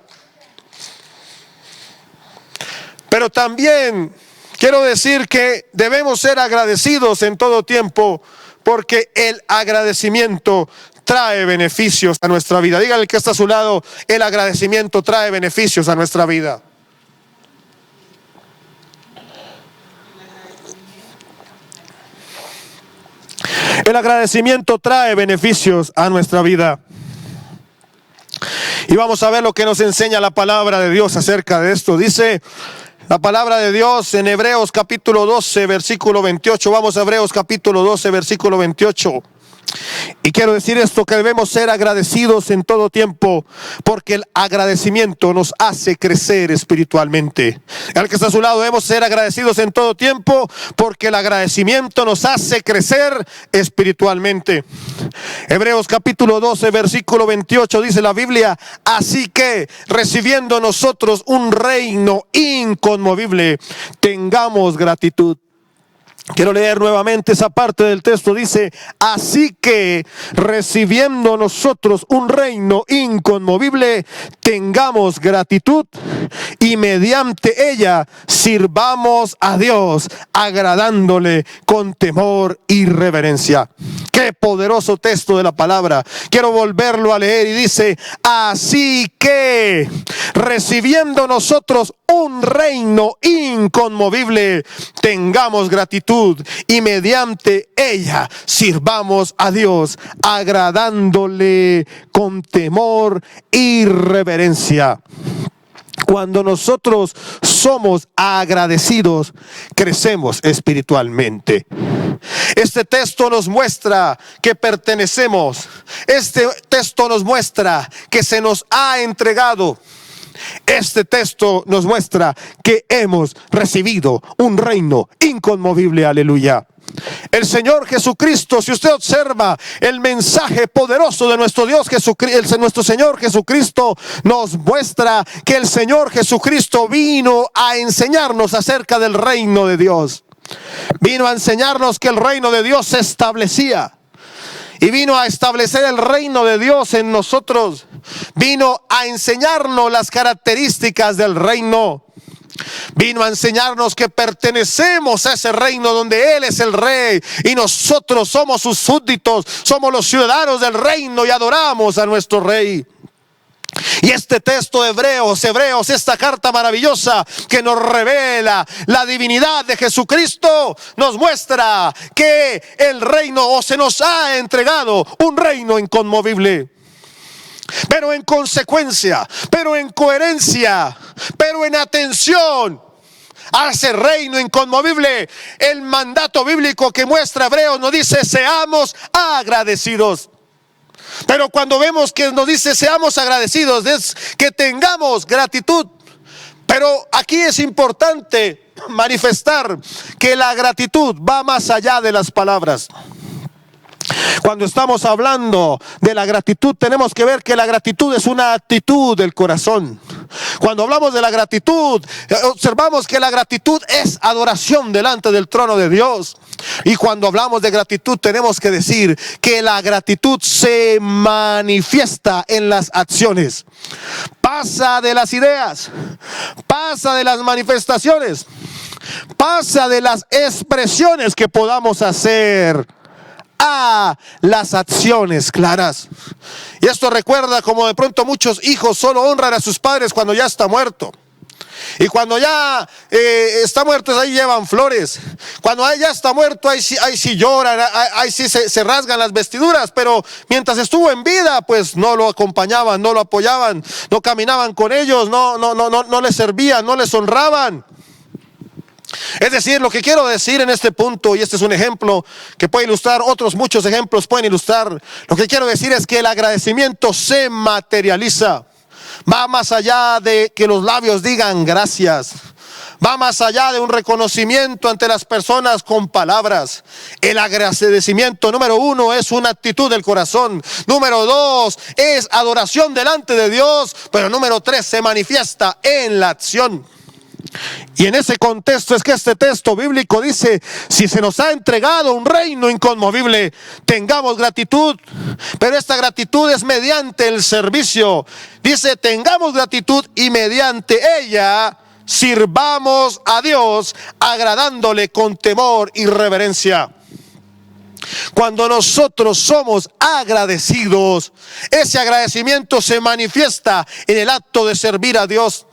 Speaker 1: Pero también quiero decir que debemos ser agradecidos en todo tiempo, porque el agradecimiento trae beneficios a nuestra vida. Dígale al que está a su lado, el agradecimiento trae beneficios a nuestra vida. El agradecimiento trae beneficios a nuestra vida. Y vamos a ver lo que nos enseña la palabra de Dios acerca de esto. Dice la palabra de Dios en Hebreos capítulo 12, versículo 28. Vamos a Hebreos capítulo 12, versículo 28. Y quiero decir esto, que debemos ser agradecidos en todo tiempo, porque el agradecimiento nos hace crecer espiritualmente. Al que está a su lado, debemos ser agradecidos en todo tiempo, porque el agradecimiento nos hace crecer espiritualmente. Hebreos capítulo 12, versículo 28 dice la Biblia: así que, recibiendo nosotros un reino inconmovible, tengamos gratitud. Quiero leer nuevamente esa parte del texto. Dice: así que recibiendo nosotros un reino inconmovible, tengamos gratitud y mediante ella sirvamos a Dios, agradándole con temor y reverencia. Qué poderoso texto de la palabra. Quiero volverlo a leer y dice: así que recibiendo nosotros un reino inconmovible, tengamos gratitud y mediante ella sirvamos a Dios, agradándole con temor y reverencia. Cuando nosotros somos agradecidos, crecemos espiritualmente. Este texto nos muestra que pertenecemos. Este texto nos muestra que se nos ha entregado. Este texto nos muestra que hemos recibido un reino inconmovible. Aleluya. El Señor Jesucristo, si usted observa el mensaje poderoso de nuestro Dios Jesucristo, nuestro Señor Jesucristo nos muestra que el Señor Jesucristo vino a enseñarnos acerca del reino de Dios. Vino a enseñarnos que el reino de Dios se establecía. Y vino a establecer el reino de Dios en nosotros. Vino a enseñarnos las características del reino. Vino a enseñarnos que pertenecemos a ese reino donde Él es el rey y nosotros somos sus súbditos, somos los ciudadanos del reino y adoramos a nuestro rey. Y este texto de Hebreos, esta carta maravillosa que nos revela la divinidad de Jesucristo, nos muestra que el reino, o se nos ha entregado un reino inconmovible. Pero en consecuencia, pero en coherencia, pero en atención a ese reino inconmovible, el mandato bíblico que muestra Hebreos nos dice: seamos agradecidos. Pero cuando vemos que nos dice seamos agradecidos, es que tengamos gratitud. Pero aquí es importante manifestar que la gratitud va más allá de las palabras. Cuando estamos hablando de la gratitud, tenemos que ver que la gratitud es una actitud del corazón. Cuando hablamos de la gratitud, observamos que la gratitud es adoración delante del trono de Dios. Y cuando hablamos de gratitud, tenemos que decir que la gratitud se manifiesta en las acciones. Pasa de las ideas, pasa de las manifestaciones, pasa de las expresiones que podamos hacer a las acciones claras. Y esto recuerda como de pronto muchos hijos solo honran a sus padres cuando ya está muerto. Y cuando ya está muerto, ahí llevan flores. Cuando ya está muerto, ahí sí lloran, ahí sí se rasgan las vestiduras. Pero mientras estuvo en vida, pues no lo acompañaban, no lo apoyaban, no caminaban con ellos, no les servían, no les honraban. Es decir, lo que quiero decir en este punto, y este es un ejemplo que puede ilustrar, otros muchos ejemplos pueden ilustrar, lo que quiero decir es que el agradecimiento se materializa. Va más allá de que los labios digan gracias. Va más allá de un reconocimiento ante las personas con palabras. El agradecimiento, número 1, es una actitud del corazón. Número 2, es adoración delante de Dios. Pero número 3, se manifiesta en la acción. Y en ese contexto es que este texto bíblico dice: si se nos ha entregado un reino inconmovible, tengamos gratitud. Pero esta gratitud es mediante el servicio. Dice: tengamos gratitud y mediante ella sirvamos a Dios, agradándole con temor y reverencia. Cuando nosotros somos agradecidos, ese agradecimiento se manifiesta en el acto de servir a Dios.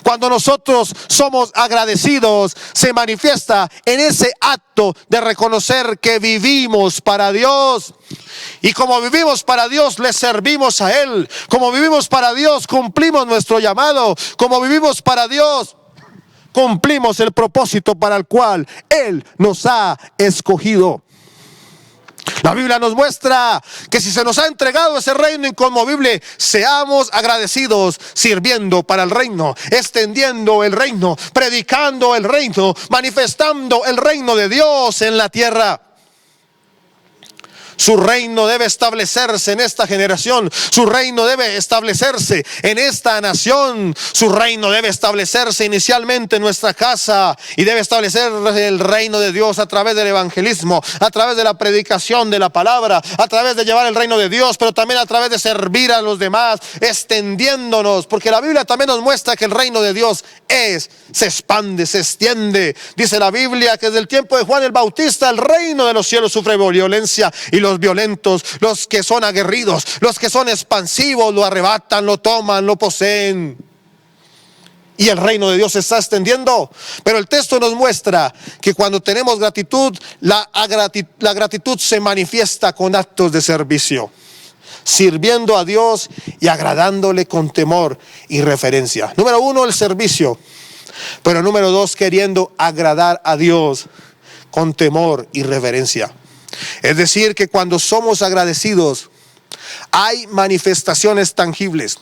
Speaker 1: Cuando nosotros somos agradecidos, se manifiesta en ese acto de reconocer que vivimos para Dios. Y como vivimos para Dios, le servimos a Él. Como vivimos para Dios, cumplimos nuestro llamado. Como vivimos para Dios, cumplimos el propósito para el cual Él nos ha escogido. La Biblia nos muestra que si se nos ha entregado ese reino inconmovible, seamos agradecidos sirviendo para el reino, extendiendo el reino, predicando el reino, manifestando el reino de Dios en la tierra. Su reino debe establecerse en esta generación. Su reino debe establecerse en esta nación. Su reino debe establecerse inicialmente en nuestra casa. Y debe establecer el reino de Dios a través del evangelismo, a través de la predicación de la palabra, a través de llevar el reino de Dios, pero también a través de servir a los demás, extendiéndonos. Porque la Biblia también nos muestra que el reino de Dios se expande, se extiende. Dice la Biblia que desde el tiempo de Juan el Bautista el reino de los cielos sufre violencia, y los violentos, los que son aguerridos, los que son expansivos, lo arrebatan, lo toman, lo poseen. Y el reino de Dios se está extendiendo. Pero el texto nos muestra que cuando tenemos gratitud, la gratitud se manifiesta con actos de servicio, sirviendo a Dios y agradándole con temor y reverencia. Número 1, el servicio. Pero número 2, queriendo agradar a Dios con temor y reverencia. Es decir, que cuando somos agradecidos, hay manifestaciones tangibles.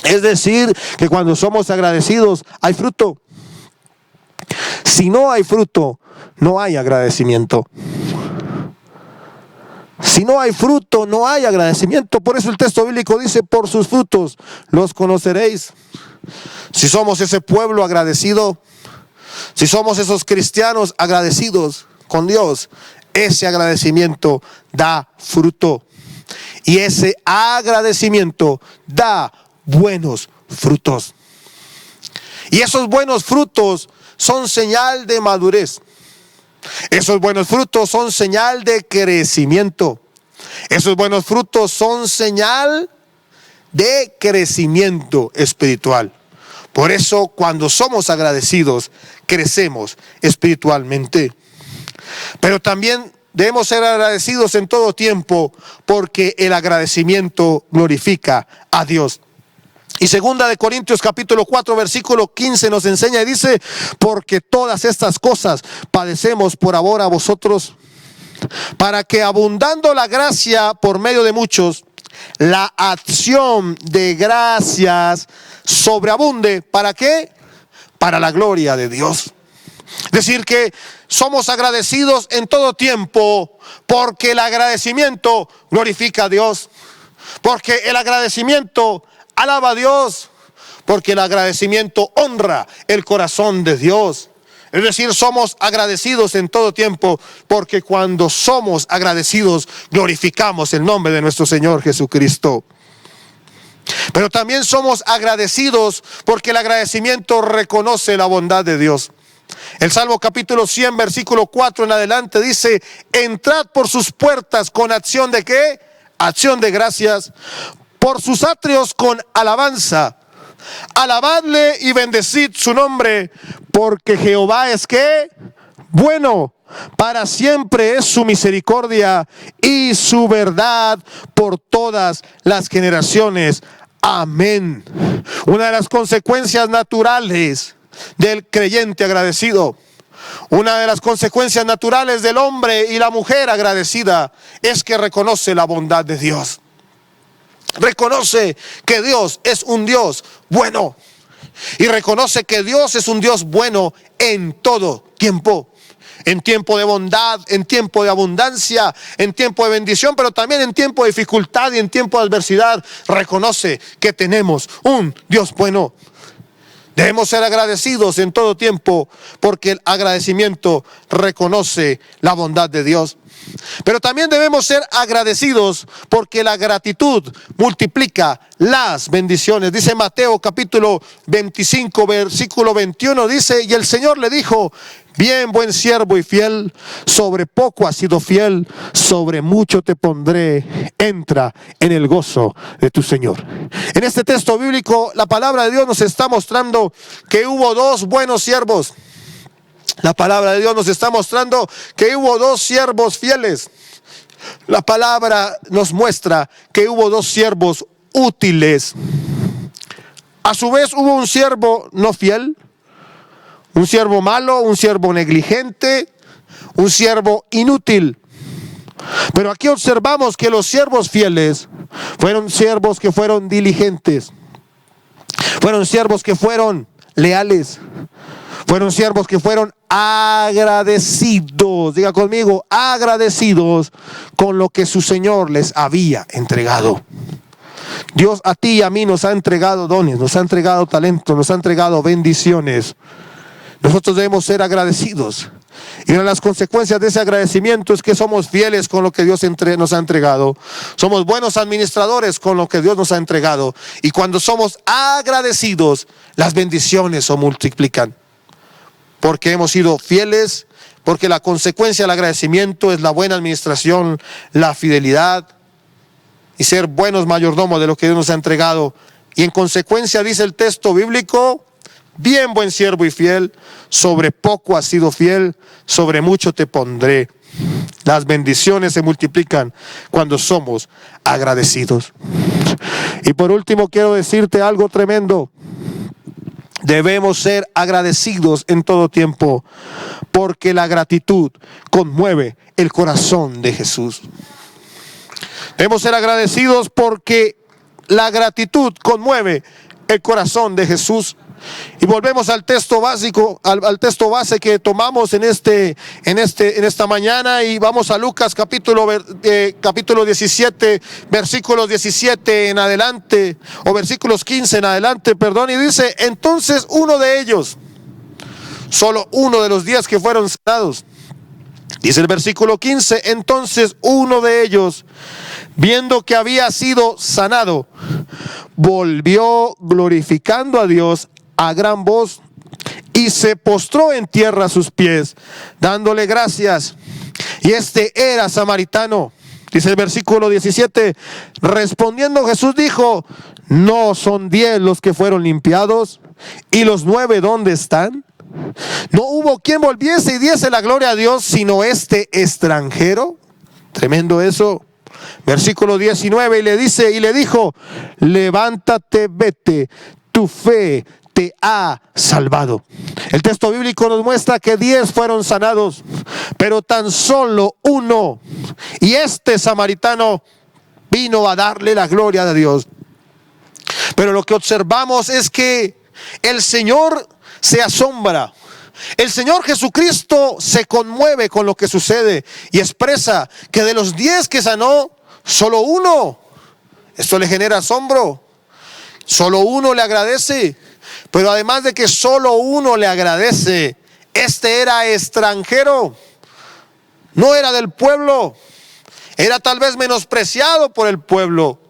Speaker 1: Es decir, que cuando somos agradecidos, hay fruto. Si no hay fruto, no hay agradecimiento. Si no hay fruto, no hay agradecimiento. Por eso el texto bíblico dice: por sus frutos los conoceréis. Si somos ese pueblo agradecido, si somos esos cristianos agradecidos con Dios, ese agradecimiento da fruto. Y ese agradecimiento da buenos frutos. Y esos buenos frutos son señal de madurez. Esos buenos frutos son señal de crecimiento. Esos buenos frutos son señal de crecimiento espiritual. Por eso, cuando somos agradecidos, crecemos espiritualmente. Pero también debemos ser agradecidos en todo tiempo, porque el agradecimiento glorifica a Dios. Y 2 Corintios capítulo 4 versículo 15 nos enseña y dice: porque todas estas cosas padecemos por amor a vosotros, para que abundando la gracia por medio de muchos, la acción de gracias sobreabunde. ¿Para qué? Para la gloria de Dios. Es decir, que somos agradecidos en todo tiempo, porque el agradecimiento glorifica a Dios, porque el agradecimiento alaba a Dios, porque el agradecimiento honra el corazón de Dios. Es decir, somos agradecidos en todo tiempo, porque cuando somos agradecidos glorificamos el nombre de nuestro Señor Jesucristo. Pero también somos agradecidos porque el agradecimiento reconoce la bondad de Dios. El Salmo capítulo 100 versículo 4 en adelante dice: entrad por sus puertas con acción de ¿qué? Acción de gracias, por sus atrios con alabanza. Alabadle y bendecid su nombre, porque Jehová es ¿qué? Bueno, para siempre es su misericordia y su verdad por todas las generaciones. Amén. Una de las consecuencias naturales del creyente agradecido, una de las consecuencias naturales del hombre y la mujer agradecida, es que reconoce la bondad de Dios. Reconoce que Dios es un Dios bueno. Y reconoce que Dios es un Dios bueno en todo tiempo. En tiempo de bondad, en tiempo de abundancia, en tiempo de bendición, pero también en tiempo de dificultad y en tiempo de adversidad. Reconoce que tenemos un Dios bueno. Debemos ser agradecidos en todo tiempo, porque el agradecimiento reconoce la bondad de Dios. Pero también debemos ser agradecidos porque la gratitud multiplica las bendiciones. Dice Mateo capítulo 25 versículo 21, dice: y el Señor le dijo: bien, buen siervo y fiel, sobre poco has sido fiel, sobre mucho te pondré, entra en el gozo de tu Señor. En este texto bíblico, la palabra de Dios nos está mostrando que hubo dos buenos siervos. La palabra de Dios nos está mostrando que hubo dos siervos fieles. La palabra nos muestra que hubo dos siervos útiles. A su vez hubo un siervo no fiel, un siervo malo, un siervo negligente, un siervo inútil. Pero aquí observamos que los siervos fieles fueron siervos que fueron diligentes, fueron siervos que fueron leales, Fueron siervos que fueron agradecidos, diga conmigo, agradecidos con lo que su Señor les había entregado. Dios a ti y a mí nos ha entregado dones, nos ha entregado talentos, nos ha entregado bendiciones. Nosotros debemos ser agradecidos. Y una de las consecuencias de ese agradecimiento es que somos fieles con lo que Dios nos ha entregado. Somos buenos administradores con lo que Dios nos ha entregado. Y cuando somos agradecidos, las bendiciones se multiplican. Porque hemos sido fieles, porque la consecuencia del agradecimiento es la buena administración, la fidelidad y ser buenos mayordomos de lo que Dios nos ha entregado. Y en consecuencia dice el texto bíblico: bien, buen siervo y fiel, sobre poco has sido fiel, sobre mucho te pondré. Las bendiciones se multiplican cuando somos agradecidos. Y por último quiero decirte algo tremendo. Debemos ser agradecidos en todo tiempo, porque la gratitud conmueve el corazón de Jesús. Debemos ser agradecidos porque la gratitud conmueve el corazón de Jesús. Y volvemos al texto básico, al texto base que tomamos en esta mañana, y vamos a Lucas capítulo 17, versículos 17 en adelante, o versículos 15 en adelante, perdón, y dice: entonces uno de ellos, solo uno de los 10 que fueron sanados, dice el versículo 15, entonces uno de ellos, viendo que había sido sanado, volvió glorificando a Dios a gran voz y se postró en tierra a sus pies, dándole gracias. Y este era samaritano. Dice el versículo 17, respondiendo Jesús dijo: ¿no son 10 los que fueron limpiados? ¿Y los 9 dónde están? No hubo quien volviese y diese la gloria a Dios, sino este extranjero. Tremendo eso. Versículo 19, y le dijo: levántate, vete, tu fe te ha salvado. El texto bíblico nos muestra que 10 fueron sanados, pero tan solo uno, y este samaritano, vino a darle la gloria de Dios. Pero lo que observamos es que el Señor se asombra. El Señor Jesucristo se conmueve con lo que sucede y expresa que de los 10 que sanó, solo uno. Esto le genera asombro. Solo uno le agradece. Pero además de que solo uno le agradece, este era extranjero. No era del pueblo. Era tal vez menospreciado por el pueblo.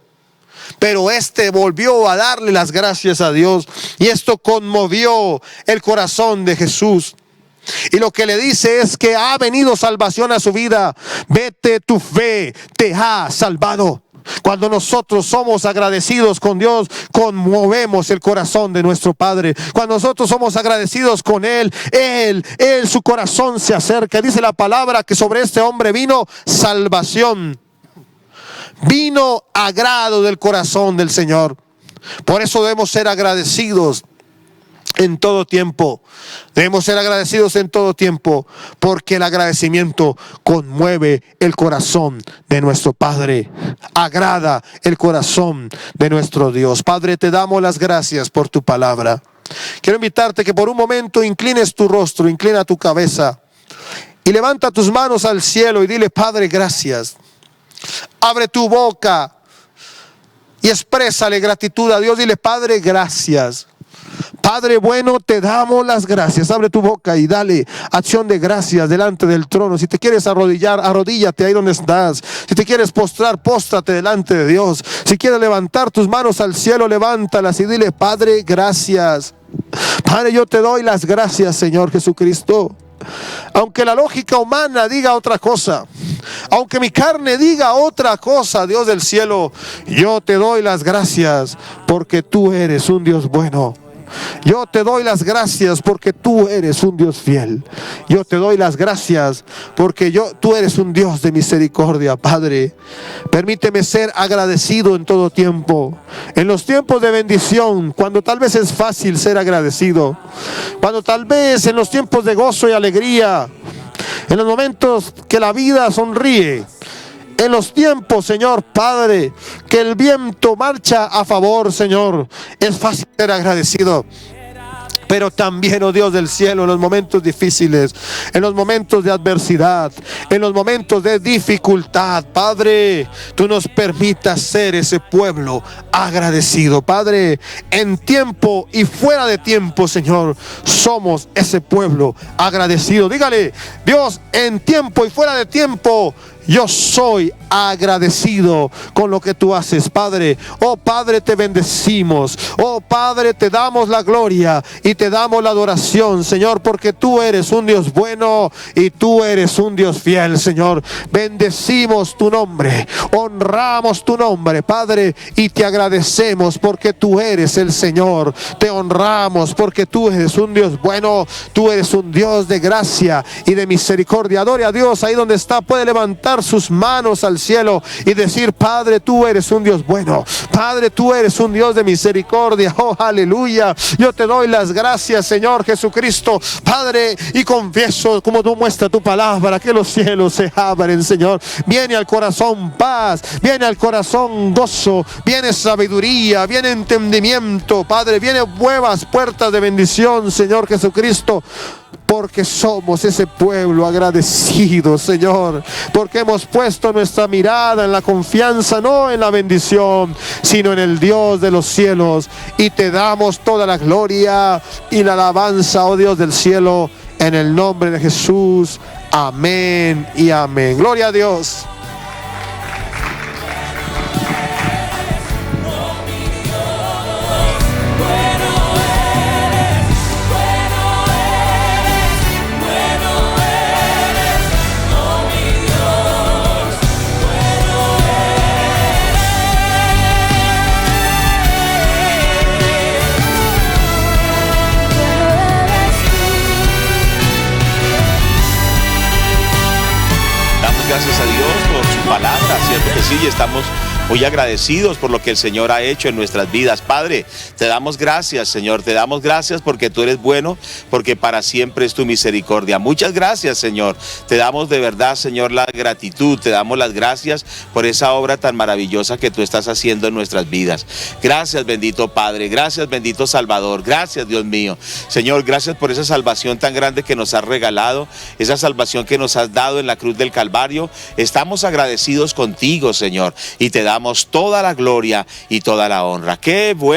Speaker 1: Pero este volvió a darle las gracias a Dios, y esto conmovió el corazón de Jesús. Y lo que le dice es que ha venido salvación a su vida. Vete, tu fe te ha salvado. Cuando nosotros somos agradecidos con Dios, conmovemos el corazón de nuestro Padre. Cuando nosotros somos agradecidos con Él, su corazón se acerca. Dice la palabra que sobre este hombre vino salvación. Vino agrado del corazón del Señor. Por eso debemos ser agradecidos en todo tiempo. Debemos ser agradecidos en todo tiempo, porque el agradecimiento conmueve el corazón de nuestro Padre, agrada el corazón de nuestro Dios. Padre, te damos las gracias por tu palabra. Quiero invitarte que por un momento inclines tu rostro, inclina tu cabeza y levanta tus manos al cielo y dile: Padre, gracias. Abre tu boca y exprésale gratitud a Dios. Dile: Padre, gracias. Padre bueno, te damos las gracias. Abre tu boca y dale acción de gracias delante del trono. Si te quieres arrodillar, arrodíllate ahí donde estás. Si te quieres postrar, póstrate delante de Dios. Si quieres levantar tus manos al cielo, levántalas y dile: Padre, gracias. Padre, yo te doy las gracias, Señor Jesucristo. Aunque la lógica humana diga otra cosa, aunque mi carne diga otra cosa, Dios del cielo, yo te doy las gracias porque tú eres un Dios bueno. Yo te doy las gracias porque tú eres un Dios fiel. Yo te doy las gracias porque tú eres un Dios de misericordia, Padre. Permíteme ser agradecido en todo tiempo. En los tiempos de bendición, cuando tal vez es fácil ser agradecido. Cuando tal vez en los tiempos de gozo y alegría. En los momentos que la vida sonríe. En los tiempos, Señor Padre, que el viento marcha a favor, Señor, es fácil ser agradecido. Pero también, oh Dios del cielo, en los momentos difíciles, en los momentos de adversidad, en los momentos de dificultad, Padre, tú nos permitas ser ese pueblo agradecido. Padre, en tiempo y fuera de tiempo, Señor, somos ese pueblo agradecido. Dígale: Dios, en tiempo y fuera de tiempo, yo soy agradecido con lo que tú haces, Padre. Oh Padre, te bendecimos. Oh Padre, te damos la gloria y te damos la adoración, Señor, porque tú eres un Dios bueno y tú eres un Dios fiel, Señor. Bendecimos tu nombre, honramos tu nombre, Padre, y te agradecemos porque tú eres el Señor. Te honramos porque tú eres un Dios bueno, tú eres un Dios de gracia y de misericordia. Adore a Dios ahí donde está, puede levantar sus manos al cielo y decir: Padre, tú eres un Dios bueno, Padre, tú eres un Dios de misericordia. Oh, aleluya, yo te doy las gracias, Señor Jesucristo, Padre, y confieso, como tú muestras tu palabra, que los cielos se abren, Señor. Viene al corazón paz, viene al corazón gozo, viene sabiduría, viene entendimiento, Padre, viene nuevas puertas de bendición, Señor Jesucristo, porque somos ese pueblo agradecido, Señor, porque hemos puesto nuestra mirada en la confianza, no en la bendición, sino en el Dios de los cielos, y te damos toda la gloria y la alabanza, oh Dios del cielo, en el nombre de Jesús. Amén y amén. Gloria a Dios.
Speaker 2: Gracias a Dios por su palabra, cierto que sí, y estamos muy agradecidos por lo que el Señor ha hecho en nuestras vidas. Padre, te damos gracias, Señor, te damos gracias porque tú eres bueno, porque para siempre es tu misericordia. Muchas gracias, Señor, te damos de verdad, Señor, la gratitud, te damos las gracias por esa obra tan maravillosa que tú estás haciendo en nuestras vidas. Gracias, bendito Padre, gracias, bendito Salvador, gracias, Dios mío. Señor, gracias por esa salvación tan grande que nos has regalado, esa salvación que nos has dado en la cruz del Calvario. Estamos agradecidos contigo, Señor, y te damos toda la gloria y toda la honra. Qué bueno.